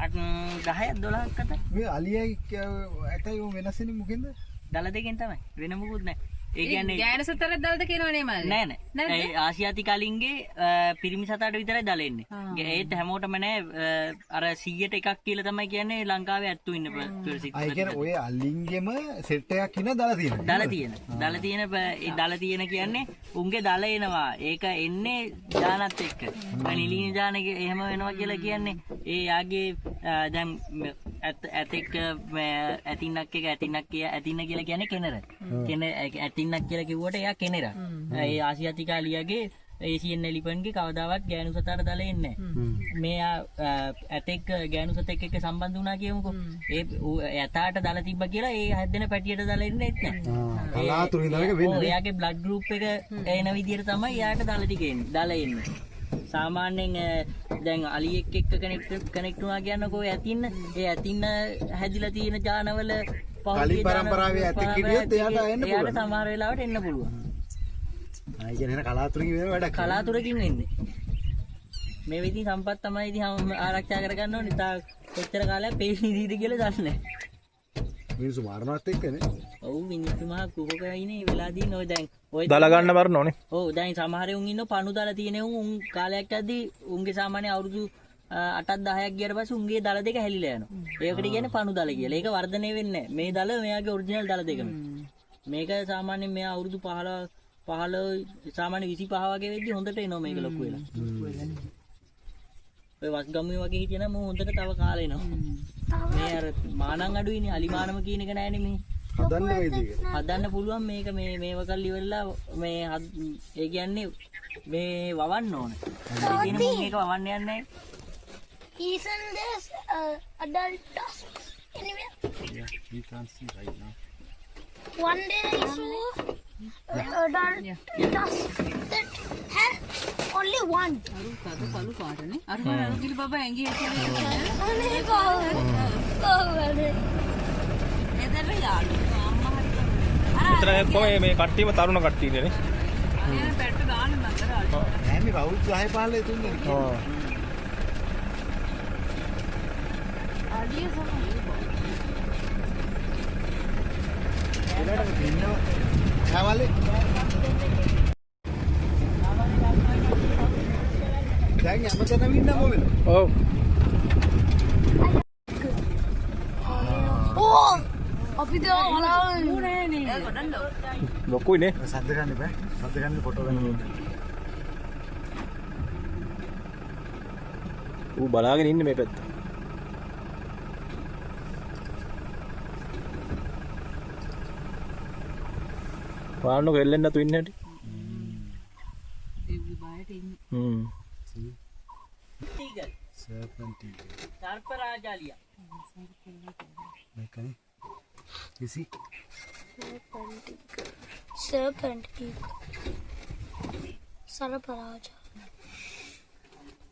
10ක් 12ක් අතර. මේ අලියයි ඇතයි වෙනස් වෙන්නේ මොකෙන්ද? දල දෙකෙන් තමයි. වෙන මොකුත් නැහැ. ඒ කියන්නේ ගෑනු සතරක් දලද කියනවනේ මල්ලි. නෑ නෑ. ඒ ආසියාතික කලින්ගේ පිරිමි සතාට විතරයි දල එන්නේ. ඒත් හැමෝටම නෑ අර 100ට එකක් කියලා තමයි කියන්නේ ලංකාවේ ඇත්තු ඉන්න ප්‍රසිද්ධ. අය කියන්නේ ඔය අලින්ගෙම සෙට් එකක් ඉන්න දාලා තියෙනවා. දල තියෙන. දල තියෙන ඒ දල තියෙන කියන්නේ උන්ගේ දල එනවා. ඒක එන්නේ දානත් එක්ක. නිලින දාන එක එහෙම වෙනවා කියලා කියන්නේ ඒ යාගේ දැන් ඇතෙක් ඇතින්නක් එක ඇතින්නක් කිය ඇතින්න කියලා කියන්නේ කෙනර. ඇතින්නක් කියලා කිව්වට එයා කෙනෙර. ඒ ආසියාතිකාලියගේ ඒසියන් එලිෆන්ට්ගේ කවදාවත් ගෑනු සතාට දාලා එන්නේ නැහැ. මේ ඇතෙක් ගෑනු සතෙක් එක්ක සම්බන්ධ වුණා කියමුකෝ. ඒ ඇතාට දාලා තිබ්බ කියලා ඒ හැදෙන පැටියට දාලා එන්නේ නැහැ. කලාතුරකින් දාලා එක වෙන්නේ. එයාගේ බ්ලඩ් ගෲප් එක එන විදිහට තමයි එයාට දාලා එන්නේ. සාමාන්‍යයෙන් දැන් අලියෙක් එක්ක කනෙක්ට් වුණා කියනකො ඇතින්න ඒ ඇතින්න හැදිලා තියෙන ජානවල කලින් පරම්පරාවේ ඇතෙක් හිටියොත් එයාට එන්න පුළුවන්. එයාට සමහර වෙලාවට එන්න පුළුවන්. ආයි කියන්නේ කලාතුරකින් වෙන වැඩක්. කලාතුරකින් වෙන්නේ. මේ විදිහ සම්පත් තමයි ඉතින් ආරක්ෂා කරගන්න ඕනේ. තා කොච්චර කාලයක් පේන්නේ දීද කියලා දන්නේ නැහැ. මිනිස්සු මාරනවත් එක්කනේ. ඔව් මිනිස්සු මහා කුහකයිනේ වෙලාදීන ඔය දැන් ඔය දාලා ගන්න මරනෝනේ. ඔව් දැන් සමහර උන් ඉන්නෝ පණු දාලා තියෙන උන් කාලයක් යද්දී උන්ගේ සාමාන්‍ය අවුරුදු 8ක් 10ක් ගියට පස්සේ උන්ගේ දල දෙක හැලිලා යනවා. ඒකට කියන්නේ පණු දල කියලා. ඒක වර්ධනය වෙන්නේ නැහැ. මේ දල මෙයාගේ ඔරිජිනල් දල දෙකම. මේක සාමාන්‍යයෙන් මෙයා අවුරුදු 15 සාමාන්‍ය 25 වගේ වෙද්දී හොඳට එනවා මේක ලොකු වෙලා. ඔය වස්ගම්මුවේ වගේ හිටියනම් හොඳට තව කාලේ එනවා. මේ අර මානං අඩුයිනේ අලිමානම කියන එක නෑනේ මේ. හදන්න වේද ඒක? හදන්න පුළුවන් මේක මේව කල් ඉවරලා මේ ඒ කියන්නේ මේ වවන්න ඕන. ඒ කියන්නේ මුන් මේක වවන්න යන්නේ නැහැ. Isn't this adult dusk anywhere? Yeah, you can't see right now. One day I saw adult dusk that had only one. මෙතන කොහේ මේ කට්ටියම තරුණ කට්ටියනේ නේ. නෑ මේ අවුරුදු 10 15 තුන්නේ. ඔව්. හැවලේ දැන් යමතනම ඉන්න මොකද? ඔව්. Oh! අපි දවල් ලොකුයිනේ. සද්ද ගන්න බෑ. සද්ද ගන්න ෆොටෝ ගන්න. ඌ බලාගෙන ඉන්නේ මේ පැත්ත. පාන්නක එල්ලෙන්න නැතු ඉන්නේ හැටි. ටීගර්. සර්පන්ට් ටීගර්. සර්පරාජාලියා. මේකනේ. ඉසි. serpent eagle. සරපරාජ.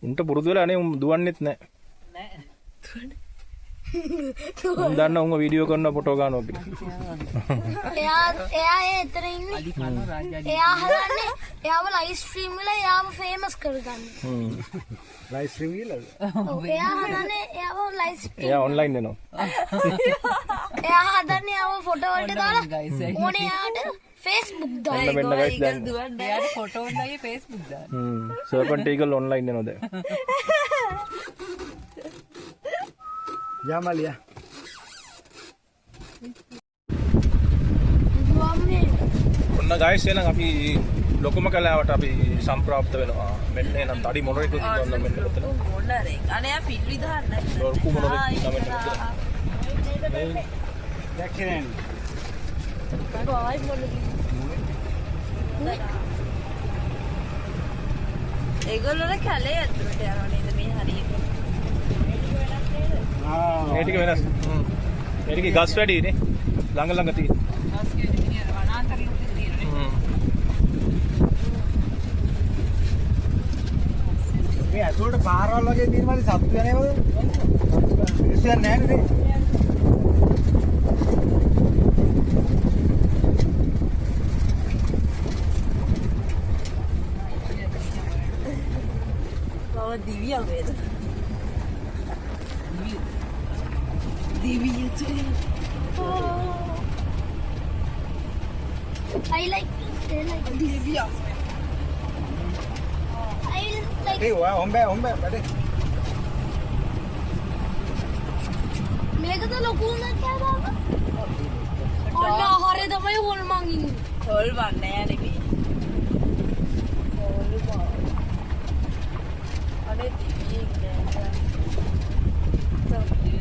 උන්ට පුරුදු වෙලා අනේ උන් දුවන්නෙත් නැහැ. නෑ. උන් දන්න උන්ව වීඩියෝ කරනවා ෆොටෝ ගන්නවා කියලා. එයා එතන ඉන්නේ. අලි කනෝ රාජාලියා. එයා හදන්නේ එයාව ලයිව් ස්ට්‍රීම් වල එයාව ෆේමස් කරගන්න. ලයිව් ස්ට්‍රීම් ගිහලා. ඔව් එයා හදන්නේ එයාව ලයිව් ස්ට්‍රීම්. එයා ඔන්ලයින් වෙනවා. එයා හදන්නේ එයාව ෆොටෝ වලට දාලා ඕනේ එයාට Facebook දාලා. මෙන්න ගයිස් දැන්. එයාට ෆොටෝ වලගේ Facebook දාන්න. සර්පන්ට් ඊගල් ඔන්ලයින් වෙනවා දැන්. යාමලියා. ඔන්න ගයිස් එහෙනම් අපි ලොකුම කලාවට අපි සම්ප්‍රාප්ත වෙනවා. මෙන්න එනම් තඩි මොනරේකුත් ඉන්නවා මෙන්න මෙතන. මොනරේ. අනේ ආ පිල්ලි දාන්න. ලොකු මොනරේක් ඉන්නවා මෙන්න මෙතන. දැක්කේ ඒගොල්ලෝ කැලේ ඇතුළට යනවා නේද මේ හරියට. මේ ටික වෙනස්. මේ ටික ගස් වැඩිනේ. ළඟ ළඟ තියෙන. ගස් කියන්නේ වනාන්තරයක් තියෙන්නේ. මේ ඇතුළට පාරවල් වගේ තියෙනවානේ සත්තු යනේවද? මිනිස්සු යන්නේ නැහැ නේ. දිවිය වේද? දිවිය I like දිවිය. I like ඒ ඔයා හොම්බේ වැඩේ. මේකද ලොකුම කෑම. ඔන්න ආහාරය තමයි හොල්මන් ඉන්නේ. හොල් වන්නේ නැහැ නේ.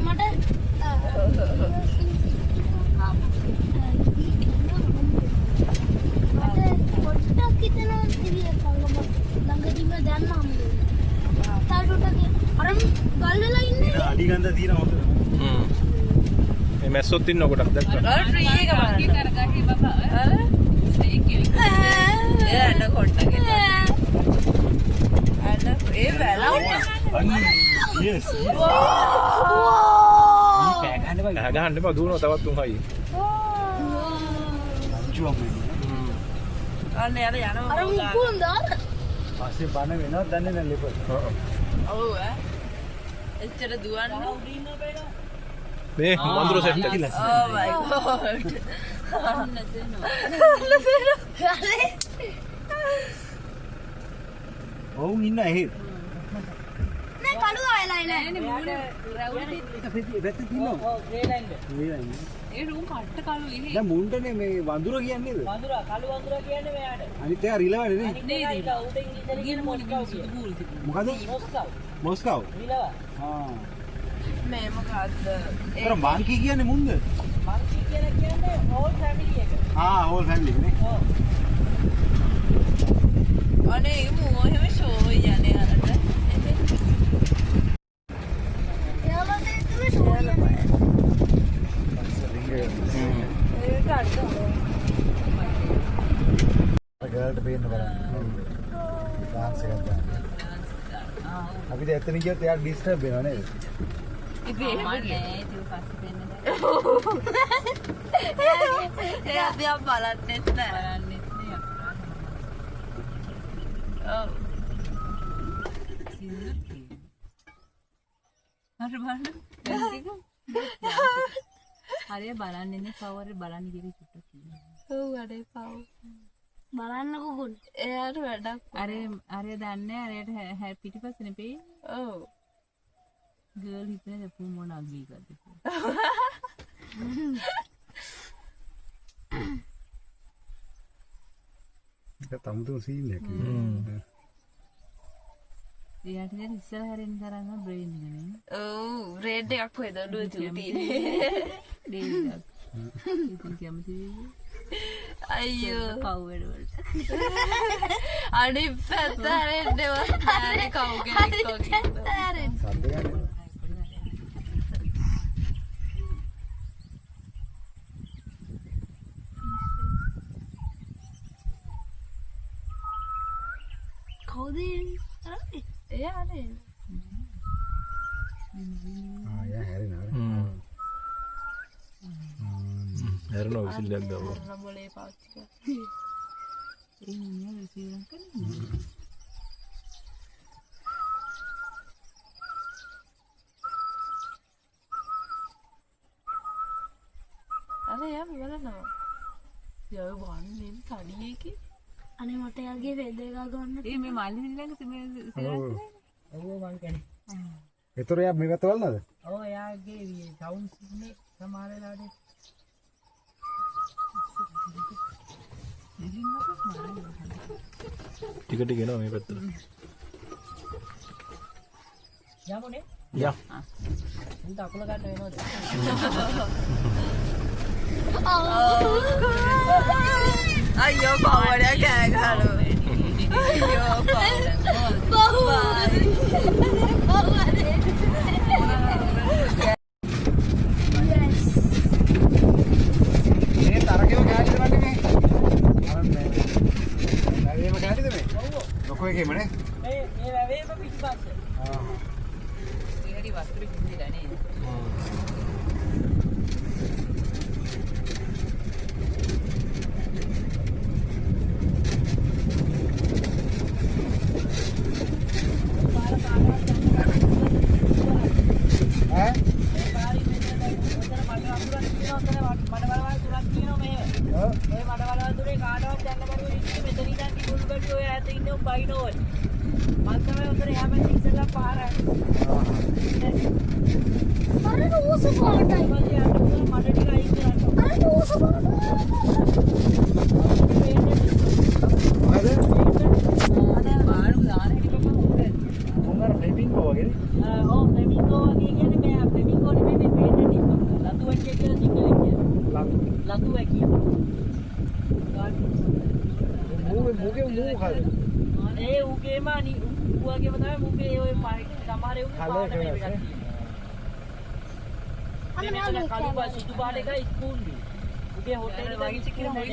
මට පොට්ටක් හිතනවා ඉතිරිය කංගම ළඟදීම දැන් නම් තාටුටක අර ගල් වෙලා ඉන්නේ අඩි ගඳ තියෙනවා මේ මැස්සොත් ඉන්න කොටක් දැක්කා. අර ට්‍රී එක වගේ කරගහේ බබා අර ඒක එන්න කොට්ටක අන්න ඒ වැලවුන yes ගහන්න එපා දුවනවා තවත් 3යි. අන්න යන යනවා අර මුකුන්ද පස්සේ බන වෙනවද දන්නේ නැහැ ලෙප. ඔව් එච්චර දුවන්න මේ වඳුර සෙට් එක. oh my god අන්න ඔවුන් ඉන්න ඇහි. නේ කළු ආයලා නෑ නේ මූණ රවුලේ පැත්තේ තියෙනවා. ඔව් ග්‍රේ ලයින් එක. ඒ රූම් කට්ට කළු ඉහි දැන් මුන්ටනේ මේ වඳුර කියන්නේද? වඳුරා කළු වඳුරා කියන්නේ මෙයාට. අනිත් ඒවා රිලවන්නේ නේ. අනිත් එක උඩ ඉංග්‍රීසියෙන් කියන මොස්කව් කියන. මොකද? මොස්කව්. මොස්කව්. රිලව. ආ. මේ මොකද්ද අර මාන්කි කියන්නේ මුන්ද? මංකි කියලා කියන්නේ හෝල් ෆැමිලි එක. ආ හෝල් ෆැමිලි නේ. ඔව්. අනේ ඒ මූ එහෙම ෂෝ යන්නේ අරට එයාලා දෙතුනේ ෂෝරිය ඒක අඩද ගාලට පේන්න බලන්න. ඩාන්ස් එකක් දාන්න. අපිට එතන ගියොත් එයාට ඩිස්ටර්බ් වෙනවා නේද? ඉතින් එහෙම නෑ ඒක පස්සේ දෙන්න එයා දිහා බලන්නෙත් නෑ ඔව් අර බලන්න හරිය බලන්නේ නේ පවර් බලන්න ගිහී චුට්ටක් කියනවා. ඔව් අඩේ පව් බලන්නකෝ ගොන් එයාට වැඩක් අර දන්නේ අරයට පිටිපස්සනේ පෙයි. ඔව් ගර්ල් හිතේ දෙපු මොන අග්ලි එකද ඒක තමුතු සීන් එකක්. එයාට දැන් ඉස්සර හැරෙන්න තරම් බ්‍රේන් එක නේ. ඔව් රෙඩ් එකක් හොයද ඔළුව තුටි ඩේවිඩ් ඉතින් කැමති වෙයි. අයියෝ පවර් වලට අනිත් පැත්ත හැරෙන්නවත් නෑනේ කවුගෙනෙක් වගේ සද්ද ගන්න. කවුද කරන්නේ එයානේ ආ යා හැරෙනවා. හැරෙනවා විසිල්ලක් ගාවා. රබලේ පාවිච්චි කරා ඒ මිනිහා රිසීවර් කරන්නේ. අර යා බලනවා යෝ වන්නේ තඩියේකේ අනේ මට යාගේ වේද එක ගන්න ඒ මේ මාළි ළඟ සිරා ඔව්. ඔව් මං කියන්නේ. ඒතර යා මේ පැත්ත වලනද? ඔව් එයාගේ සවුන්ඩ්ස් ඉන්නේ සමහර වෙලාවට ටික ටික එනවා මේ පැත්තට. යමුනේ. යා. උන්ට අකුල ගන්න වෙනවද? අයියෝ පවරය කෑ ගහනවා අයියෝ මේ තරගේම ගාඩිද වන්නේ මේ? අර මේ. ගාඩියේම ගාඩිද මේ? ලොකෝ එකේම නේ? මේ වැවේම පිටිපස්සේ. ආ. ඉහරි වස්ත්‍ර කිඳිලා නේද? ඈ? මේ පාරේ මෙතන මඩ වතුරක් තියෙනවා ඔතන මඩ වලවල් තුනක් තියෙනවා මේ. ඔව්. මේ මඩ වලවල් තුනේ කාටවත් යන්න බැරුව ඉන්නේ මෙතන ඉඳන් කිඹුල් ගඩිය ඔය ඈත ඉන්නේ උන් බයිනෝල්. මම තමයි උතර එහා පැත්තේ ඉස්සෙල්ලා පාර අර නෝස පාටයි මඩ ටික අයින් කරන්න. අර නෝස පාටයි මොකද? මාළු දාන හැටි බබා හොඳයි. මොනවාර ෆ්ලෙමින්ගෝ වගේනේ? ඔව් ෆ්ලෙමින්ගෝ වගේ කියන්නේ මේ ෆ්ලෙමින්ගෝ නෙමෙයි මේ පේන්න ටික. මතු ඇකිය. මූගේ කාලේ. ඒ උගේම ඌවගේම තමයි මුගේ ඔය සමහරේ උගේ පාට මේ එකක් තියෙනවා. මේ මෙතන කළු පාට සුදු පාට එකයි ස්කූල් දී. උගේ හොටෙල් එකේ වයිට් කියලා මොකද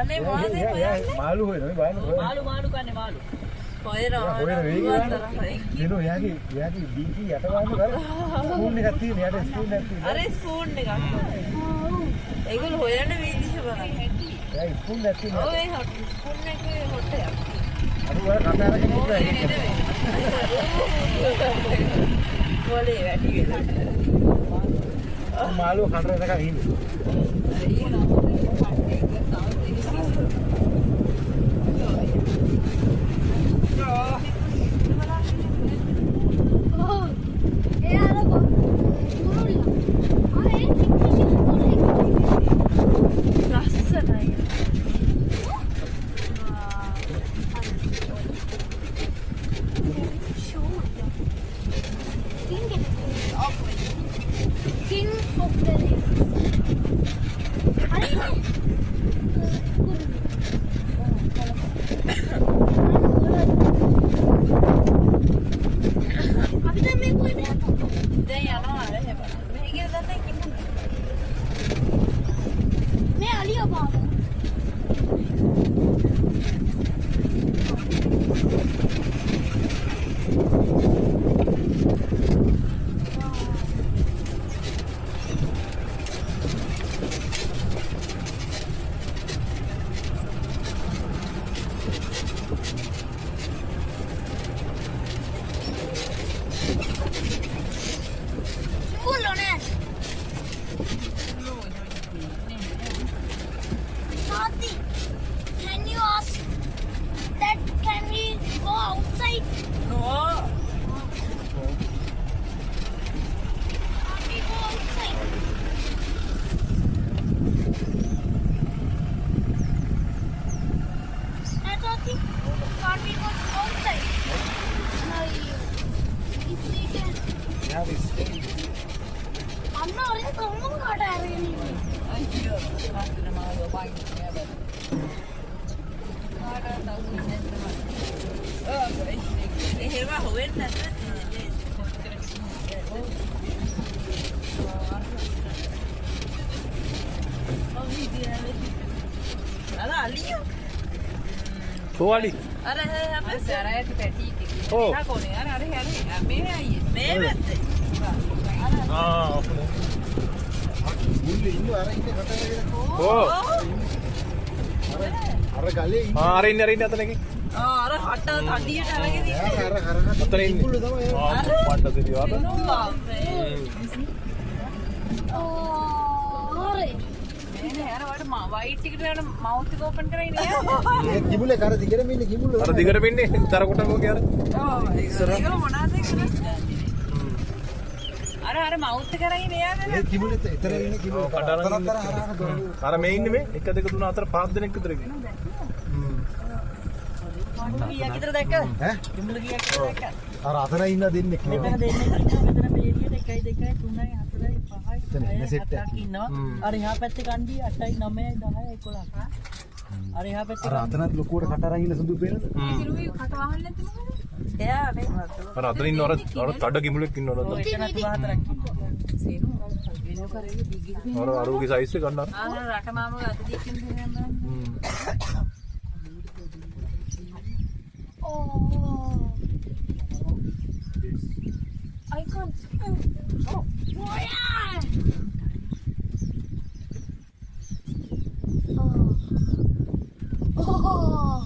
අනේ මාසේ මාළු හොයනවා බලන්න. මාළු කන්නේ මාළු. හොයනවා. දිනෝ යාගේ බීකී යට වහන්න කර ස්පූන් එකක් තියෙන යට ස්පූන් එකක් තියෙන. අර ස්පූන් එකක්. ඒගොල්ලෝ හොයන විදිහ බලන්න. යා ස්පූන් එකක් තියෙන. ඔය ස්පූන් එකේ හොටයක්. අර ඔය කතා කරගෙන ඉන්නවා. කොලේ වැඩි වෙලා. මාළුව කටර එකක් ඉන්නේ. කොහොලි අර අපේ සරයට පැටි එකේ. ඔව්. එහා කොනේ අර මේ අයියේ. මේ පැත්තේ. මුල්ලේ ඉන්න අර ඉන්නේ කතා කරගෙන. ඕ. අර ගලේ ඉන්නේ. අර ඉන්නේ අතන එකේ. අර හට තඩියට අරගෙන ඉන්නේ. අර අතන ඉන්නේ. මුල්ල තමයි. පාට දෙවිය අර. නේ අර වඩ වයිට් එකට යන මවුත් එක ඕපන් කරගෙන ඉන්නේ. ඒ කිඹුලේ කර දිගටම ඉන්නේ කිඹුල. අර දිගටම ඉන්නේ තර කොට මොකද අර. ඒක මොනවාද අර මවුත් එක කරගෙන යන්නේ. ඒ කිඹුලෙත් ඊතර ඉන්නේ කිඹුල. අර මේ ඉන්නේ මේ 1 2 3 4 5 දෙනෙක් විතර ඉන්නේ. ගියා කිතර දැක්කද? ඈ? කිඹුල ගියා කිතර දැක්කද? අර අතර ඉන්න දෙන්නෙක් නේ. මෙතන දෙන්නෙක් ඉන්නවා. මෙතන බේරියට 1 2 3 4 5 ඉන්න සෙට් එකක් ඉන්නවා. අර එහා පැත්තේ කණ්ඩි 8යි 9යි 10යි 11යි. අර එහා පැත්තේ අර අතනත් ලොකුවට කට අරන් ඉන්න සුදු පේනද? කිරුවේ කට වහන්න නැති මොකද? එයා නේ අර අතන ඉන්න අර තඩ කිමුලෙක් ඉන්නවද? ඔය එතන 4ක් ඉන්නවා. සේනු වෙනෝ කරේ දිගින් අර අරෝගේ සයිස් එක ගන්න අර. රට මාම අත දික්කින් දෙනවා. I can't. Oh, yeah. Oh.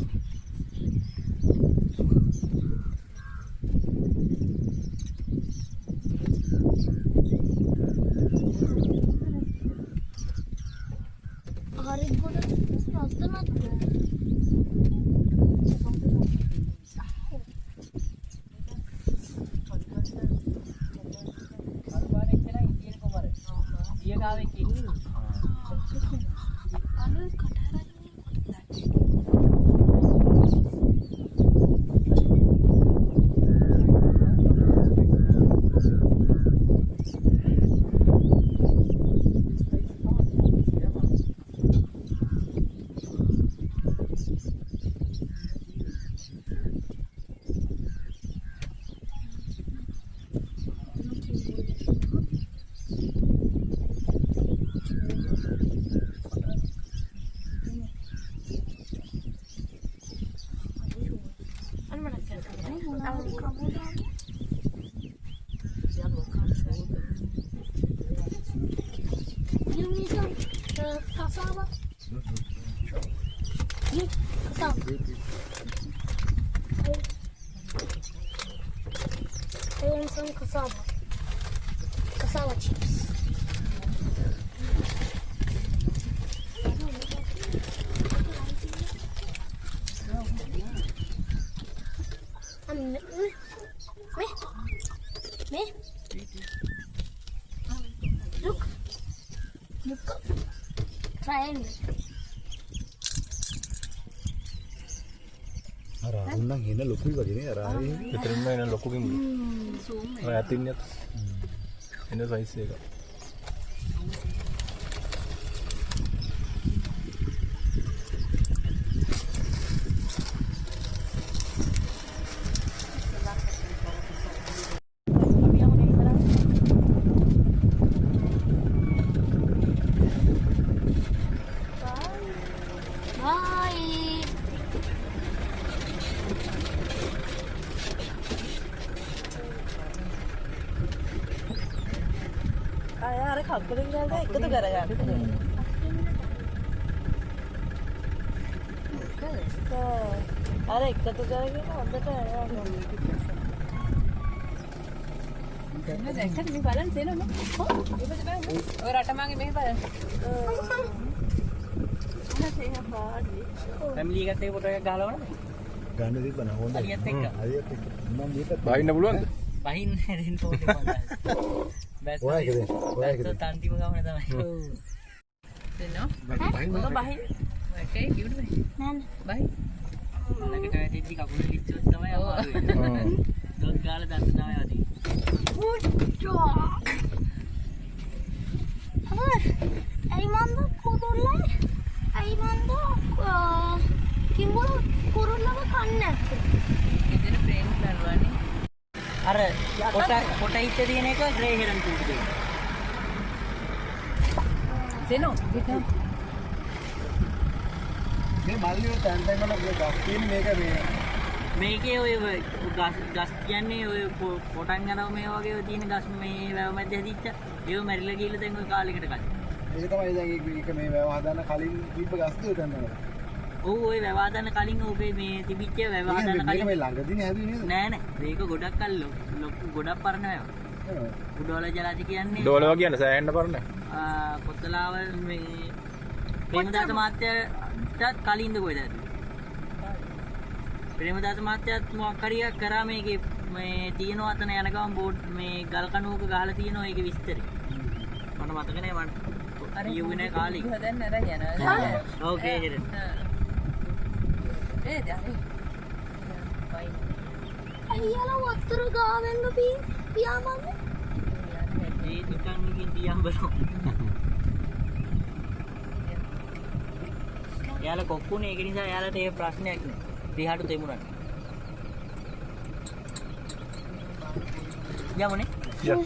Hari guna nonton aku. You need some cassava? Cassava. I want some cassava. Cassava chips. Me? Look. Triangle. අර අරුන්නම් එන ලොකුයි වගේ නේ අර ආයේ. මෙතනින්ම එන ලොකු කිඹුලු. ඔය ඇතින්නියත් එන සයිස් එක. Bye. අර කකුලින් ගාලා එකතු කරගන්න. අර එකතු කරගෙන හොඳට දැක්කද මේ බලන්න සේනම ඔය රටමගේ මෙහෙ බලන්න ෆැමිලි එකත් එක්ක ෆොටෝ එකක් ගහලා වුණාද? ගන්න දීපන හොඳයි. අලියත් එක්ක. අලියත් එක්ක. මම මේක බහින්න පුළුවන්ද? වහින්නේ දෙන්න ඕනේ මම. බැස් ඔයා එකද? ඔයා එකද? බැස් තන්තිම ගමන තමයි. සේනෝ ඔක බහින්. okay cute බයි Nan. බහින්. ළඟට වැටෙද්දි කකුල ලිච්චොත් තමයි අමාරු වෙන්නේ. දොත් ගාලා දත් තමයි වදින්නේ. Good job. Ay manda kurulla. Ay manda kimbulu kurullava kanne. ඉතින් ප්‍රේම් කරනවානේ අර කොට හිට තියෙන එක ග්‍රේ හෙරන් කූඩ් එක. සේනෝ පිටා මේ මල්ලි වල තැන් තැන් වල ගස් තියෙන මේක මේ මේකේ ඔය ගස් කියන්නේ ඔය පොටන් යනවා මේ වගේ තියෙන ගස් මේ වැව මැද හැදිච්ච ඒව මැරිලා ගිහලා දැන් ඔය කාලෙකට කලින්. ඒක තමයි දැන් ඒක මේ වැව හදන්න කලින් තිබ්බ ගස් ටික දැන් නේද? ඔව් ඔය වැව හදන්න කලින් ඔබේ මේ තිබිච්ච වැව හදන්න මේක කලින් මේ ළඟදීනේ හැදුවේ නේද? නෑ නෑ මේක ගොඩක් කල් ලොකු ගොඩක් පරණ වැව. උඩවල ජලාශය කියන්නේ ඩෝලව කියන්නේ සෑහෙන්න පරණ. කොත්තලාවල් මේ ප්‍රේමදාස මහත්තයාට කලින්ද කොයිද ඇති? ප්‍රේමදාස මහත්තයාත් මොකක් හරියක් කරා මේකේ මේ තියෙනවා අතන යන ගමන් බෝඩ් මේ ගල් කණුවක ගහලා තියෙනවා ඒකේ විස්තරය. මට මතක නෑ මට අර යුවේ නෑ කාලේ. හදන්න අරන් යනවා ඕකේ හෙර. ඒ දැන් බයි Ayyala වතුර ගාවෙන්න පියාඹන්න. ඒ දුකන්කින් පියාඹනවා. යාලා කොක්කුනේ ඒක නිසා යාලට ඒ ප්‍රශ්නයක් නෑ. දිහාට දෙමුණා. යමුනේ. යා.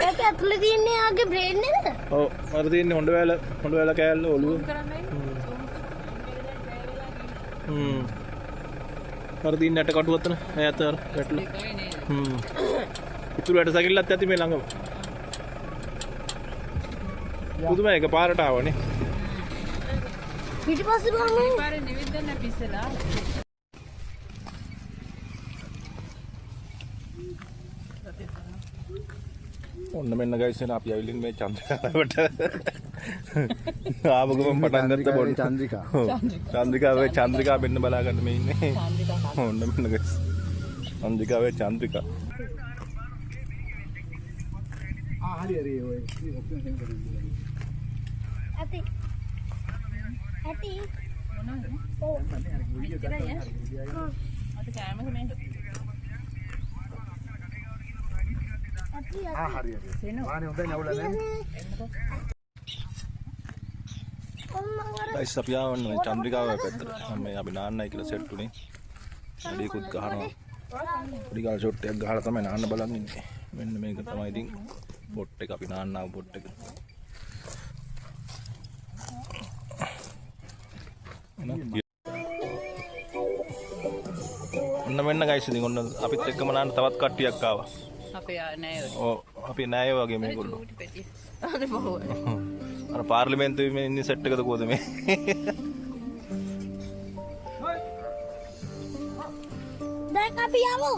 ඒක ඇතුලේ තියන්නේ ආගේ බ්‍රේන් නේද? ඔව් අර තියෙන්නේ හොඬ වැල කෑල්ල ඔළුව. අර තියෙන නැට කටු අතන ඈත අර වැටලා. ඉතුරු වැට සැකිල්ලත් ඇති මේ ළඟම. පුදුම එක පාරට ආවනේ. පිටිපස්සේ බලන්න. පාරේ නිවිදන්න පිස්සලා ඔන්න මෙන්න ගයිස් එන අපි ඇවිල්ලින් මේ චන්ද්‍රිකාවට ආවගම පටන් ගත්ත බොන්න චන්ද්‍රිකා. චන්ද්‍රිකාවේ චන්ද්‍රිකා මෙන්න බලා ගන්න මේ ඉන්නේ. ඔන්න මෙන්න ගයිස්. චන්ද්‍රිකාවේ චන්ද්‍රිකා. හරි හරි ඔය ඔප්ෂන් සෙන් කරන්නේ. ඇති. ඇති. මොනවද ඔව්. අද කැමරා මේ ඇති. හරි හරි. වානේ හොඳයි නවුල නෑ. ඔන්න ගයිස් අපි ආවන්නේ චන්ද්‍රිකාව පැත්තට. මේ අපි නාන්නයි කියලා සෙට් උනේ. වැඩිකුත් ගහනවා. පොඩි ගාල ෂොට් එකක් ගහලා තමයි නාන්න බලන් ඉන්නේ. මෙන්න මේක තමයි ඉතින් බොට් එක අපි නාන්නාව බොට් එක. ඔන්න මෙන්න ගයිස් ඉතින් ඔන්න අපිත් එක්කම නාන්න තවත් කට්ටියක් ආවා. අපේ නෑ ඔව් අපි නෑ වගේ මේගොල්ලෝ. පැටි. අනේ බොහෝ. අර පාර්ලිමේන්තුවේ ඉන්නේ සෙට් එකද කොහොද මේ? දැන් අපි යමු.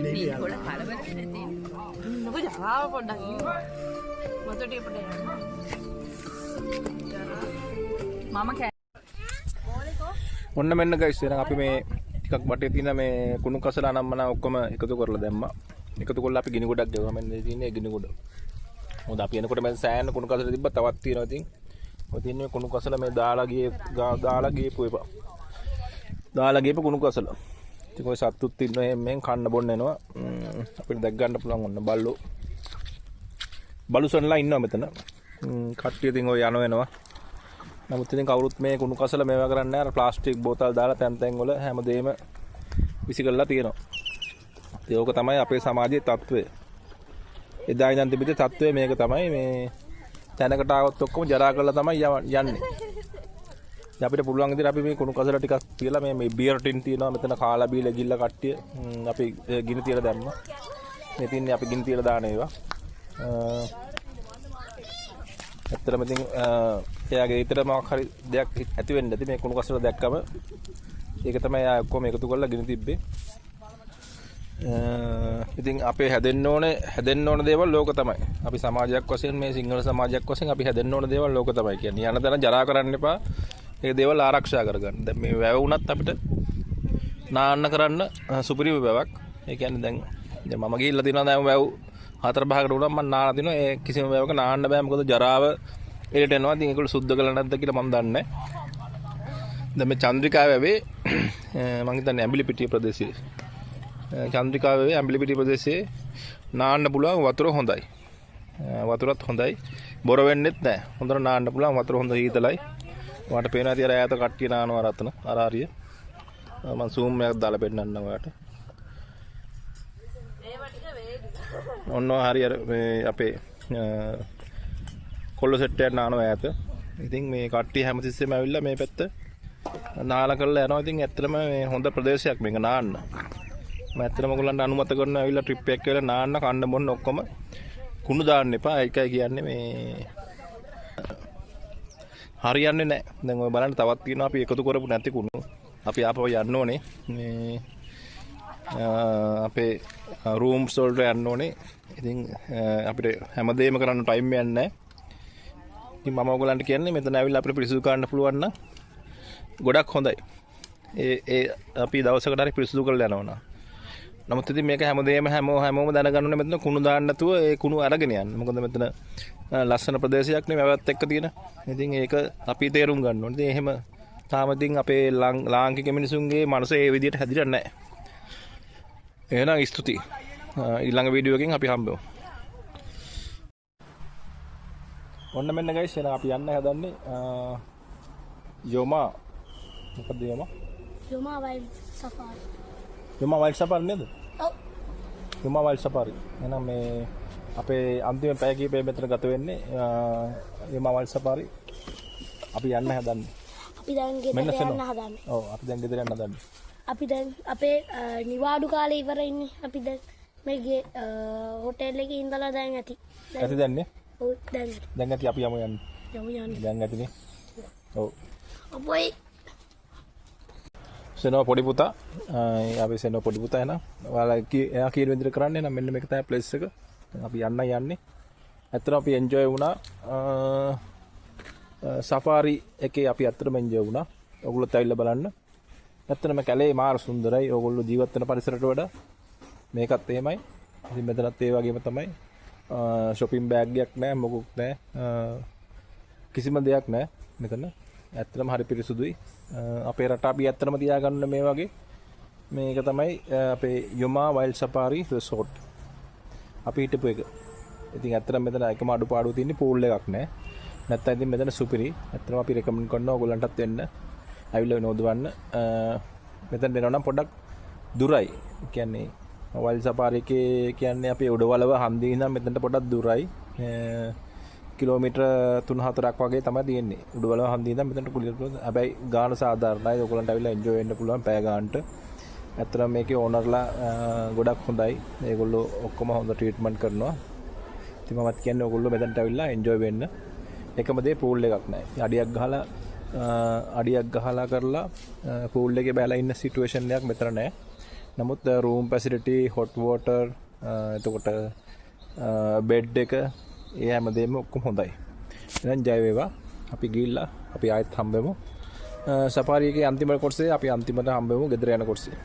මේ පොළ කලබල නැති. මොකද ජරාව පොඩ්ඩක් ඉන්නවා. වතුටි පොඩ්ඩක් යනවා. මම ඔන්න මෙන්න ගයිස් එහෙනම් අපි මේ ටිකක් වටේ තියෙන මේ කුණු කසල අනම්මන ඔක්කොම එකතු කරලා දැම්මා. එකතු කරලා අපි ගිනි ගොඩක් ගෙවුවා. මෙන්න තියෙන්නේ ගිනි ගොඩ. මොකද අපි එනකොට මම සෑහෙන කුණු කසල තිබ්බා තවත් තියෙනවා ඉතින්. ඔය තියන්නේ කුණු කසල මේ දාලා ගියපු ඒවා. දාලා ගියපු කුණු කසල. ඉතින් ඔය සත්තුත් ඉන්නවා එහෙන් කන්න බොන්න එනවා. අපිට දැක් ගන්න පුළුවන් ඔන්න බල්ලෝ. බලුසන්ලා ඉන්නවා මෙතන. කට්ටිය ඉතින් ඔය යන වෙනවා. නමුත් ඉතින් කවුරුත් මේ කුණු කසල මේවා කරන්නේ නැහැ. අර ප්ලාස්ටික් බෝතල් දාලා තැන් තැන් වල හැමදේම විසි කරලා තියෙනවා. ඒක තමයි අපේ සමාජයේ තත්ත්වය. එදා ඉඳන් තිබිච්ච තත්ත්වය මේක තමයි මේ තැනකට ආවොත් ඔක්කොම ජරා කරලා තමයි යන්නේ. දැන් අපිට පුළුවන් විදිහට අපි මේ කුණු කසල ටිකක් තියලා මේ බියර් ටින් තියෙනවා මෙතන කාලා බීලා ගිල්ල කට්ටිය අපි ගිනි තියලා දැම්මා. මේ තින්නේ අපි ගිනි තියලා දාන ඒවා. ඇත්තටම ඉතින් එයාගේ ඊතර මොකක් හරි දෙයක් ඇති වෙන්න ඇති මේ කුණු කසල දැක්කම ඒක තමයි ආ ඔක්කොම එකතු කරලා ගිනි තිබ්බේ. ඉතින් අපේ හැදෙන්න ඕන දේවල් ලෝක තමයි. අපි සමාජයක් වශයෙන් මේ සිංහල සමාජයක් වශයෙන් අපි හැදෙන්න ඕන දේවල් ලෝක තමයි කියන්නේ. යන තැන ජරා කරන්න එපා. ඒ දේවල් ආරක්ෂා කරගන්න. දැන් මේ වැව වුණත් අපිට නාන්න කරන්න සුපිරිම වැවක්. ඒ කියන්නේ දැන් මම ගිහිල්ලා තියෙනවා දැන් වැව 4-5කට උනම මම නාලා තිනවා. ඒ කිසිම වැවක නාන්න බෑ. මොකද ජරාව එලට එනවා. ඉතින් ඒගොල්ලෝ සුද්ධ කළා නැද්ද කියලා මම දන්නේ නැහැ. දැන් මේ චන්ද්‍රිකා වැවේ මම හිතන්නේ ඇඹිලිපිටිය ප්‍රදේශයේ චන්ද්‍රිකාවේ ඇඹිලිපිටිය ප්‍රදේශයේ නාන්න පුළුවන් වතුර හොඳයි. වතුරත් හොඳයි. බොර වෙන්නෙත් නැහැ. හොඳට නාන්න පුළුවන් වතුර හොඳ හීතලයි. ඔයාලට පේනවා ඇති අර ඈත කට්ටිය නානවා රතන අරාරිය. මම zoom එකක් දාලා පෙන්නන්නම් ඔයාලට. ඔන්න හරි අර මේ අපේ කොල්ල සෙට් එකක් නානවා ඈත. ඉතින් මේ කට්ටිය හැමතිස්සෙම ඇවිල්ලා මේ පැත්ත නාලා කරලා යනවා. ඉතින් ඇත්තටම මේ හොඳ ප්‍රදේශයක් මේක නාන්න. මම ඇත්තටම ඔයගොල්ලන්ට අනුමත කරනවා ඇවිල්ලා ට්‍රිප් එකක් කරලා නාන්න කන්න බොන්න ඔක්කොම කුණු දාන්න එපා. ඒකයි කියන්නේ මේ හරියන්නේ නැහැ. දැන් ඔය බලන්න තවත් තියෙනවා අපි එකතු කරපු නැති කුණු. අපි ආපහු යන්න ඕනේ. මේ අපේ රූම්ස් වලට යන්න ඕනේ. ඉතින් අපිට හැමදේම කරන්න ටයිම් එකක් නැහැ. ඉතින් මම ඔයගොල්ලන්ට කියන්නේ මෙතන ඇවිල්ලා අපිට පිරිසිදු කරන්න පුළුවන් නම් ගොඩක් හොඳයි. ඒ අපි දවසකට හරි පිරිසිදු කරලා යනවා. නමුත් ඉතින් මේක හැමදේම හැමෝම දැනගන්න ඕනේ මෙතන කුණු දාන්න නැතුව ඒ කුණු අරගෙන යන්න. මොකද මෙතන ලස්සන ප්‍රදේශයක් නේ වැවත් එක්ක තියෙන. ඉතින් ඒක අපි තේරුම් ගන්න ඕනේ. ඉතින් එහෙම තාම ඉතින් අපේ ලාංකික මිනිසුන්ගේ මනස ඒ විදිහට හැදිලා නැහැ. එහෙනම් ස්තුතියි. ඊළඟ වීඩියෝ එකකින් අපි හම්බෙමු. ඔන්න මෙන්න ගයිස් එහෙනම් අපි යන්න හදන්නේ යොමා මොකද යොමා? යොමා වයිල්ඩ් සෆාරි. යොමා වයිල්ඩ් සෆාරි නේද? ඔව්. යොමා වයිල්ඩ් සෆාරි. එහෙනම් මේ අපේ අන්තිම පැය කීපෙ මෙතන ගත වෙන්නේ යොමා වයිල්ඩ් සෆාරි. අපි යන්න හදන්නේ. අපි දැන් ගෙදර යන්න හදන්නේ. ඔව් අපි දැන් ගෙදර යන්න හදන්නේ. අපි දැන් අපේ නිවාඩු කාලේ ඉවර ඉන්නේ. අපි දැන් මේ හොටෙල් එකේ ඉඳලා දැන් ඇති. ඇති දැන්නේ? ඔව් දැන්. දැන් ඇති අපි යමු යන්න. යමු යන්න. දැන් ඇතිනේ. ඔව්. ඔබයි සෙනෝ පොඩි පුතා අපි සෙනෝ පොඩි පුතා එනවා. ඔයාලා එයා කියන විදිහට කරන්නේ නම් මෙන්න මේක තමයි ප්ලේස් එක. අපි යන්නේ. ඇත්තටම අපි එන්ජොයි වුණා. සෆාරි එකේ අපි ඇත්තටම එන්ජොයි වුණා. ඔයගොල්ලොත් ඇවිල්ලා බලන්න. ඇත්තටම කැලේ මාර සුන්දරයි. ඔයගොල්ලෝ ජීවත් වෙන පරිසරයට වඩා මේකත් එහෙමයි. ඉතින් මෙතනත් ඒ වගේම තමයි. shopping bag එකක් නැහැ, මොකුත් නැහැ. කිසිම දෙයක් නැහැ මෙතන. ඇත්තටම හරි පිරිසුදුයි. අපේ රට අපි ඇත්තටම තියාගන්න මේ වගේ මේක තමයි අපේ යොමා වයිල්ඩ් සෆාරි රිසෝට්. අපි හිටපු එක. ඉතින් ඇත්තටම මෙතන එකම අඩුපාඩුව තියෙන්නේ පූල් එකක් නැහැ. නැත්නම් ඉතින් මෙතන සුපිරි. ඇත්තටම අපි රෙකමන්ඩ් කරනවා ඔයගොල්ලන්ටත් එන්න. ඇවිල්ලා විනෝදවන්න. මෙතන දෙනවා නම් පොඩ්ඩක් දුරයි. කියන්නේ වයිල්ඩ් සෆාරි එකේ කියන්නේ අපි උඩවලව හන්දියේ ඉඳන් මෙතනට පොඩ්ඩක් දුරයි. කිලෝමීටර් 3-4ක් වගේ තමයි තියෙන්නේ. උඩවලව හන්දියේ ඉඳන් මෙතනට කුලියට. හැබැයි ගාන සාධාරණයි. ඔයගොල්ලන්ට ඇවිල්ලා එන්ජොයි වෙන්න පුළුවන් පැය ගානට. ඇත්තටම මේකේ ඕනර්ලා ගොඩක් හොඳයි. ඒගොල්ලෝ ඔක්කොම හොඳ ට්‍රීට්මන්ට් කරනවා. ඉතින් මමත් කියන්නේ ඔයගොල්ලෝ මෙතනට ඇවිල්ලා එන්ජොයි වෙන්න. එකම දේ පූල් එකක් නැහැ. අඩියක් ගහලා කරලා පූල් එකේ බැලලා ඉන්න සිටුේෂන් එකක් මෙතන නැහැ. නමුත් රූම් ෆැසිලිටි, හොට් වෝටර්, එතකොට බෙඩ් එක ඒ හැමදේම ඔක්කොම හොඳයි. එහෙනම් ජය වේවා. අපි ගිහිල්ලා අපි ආයෙත් හම්බෙමු. සෆාරි එකේ අන්තිම කොටසේ අපි අන්තිමට හම්බෙමු ගෙදර යන කොටසේ.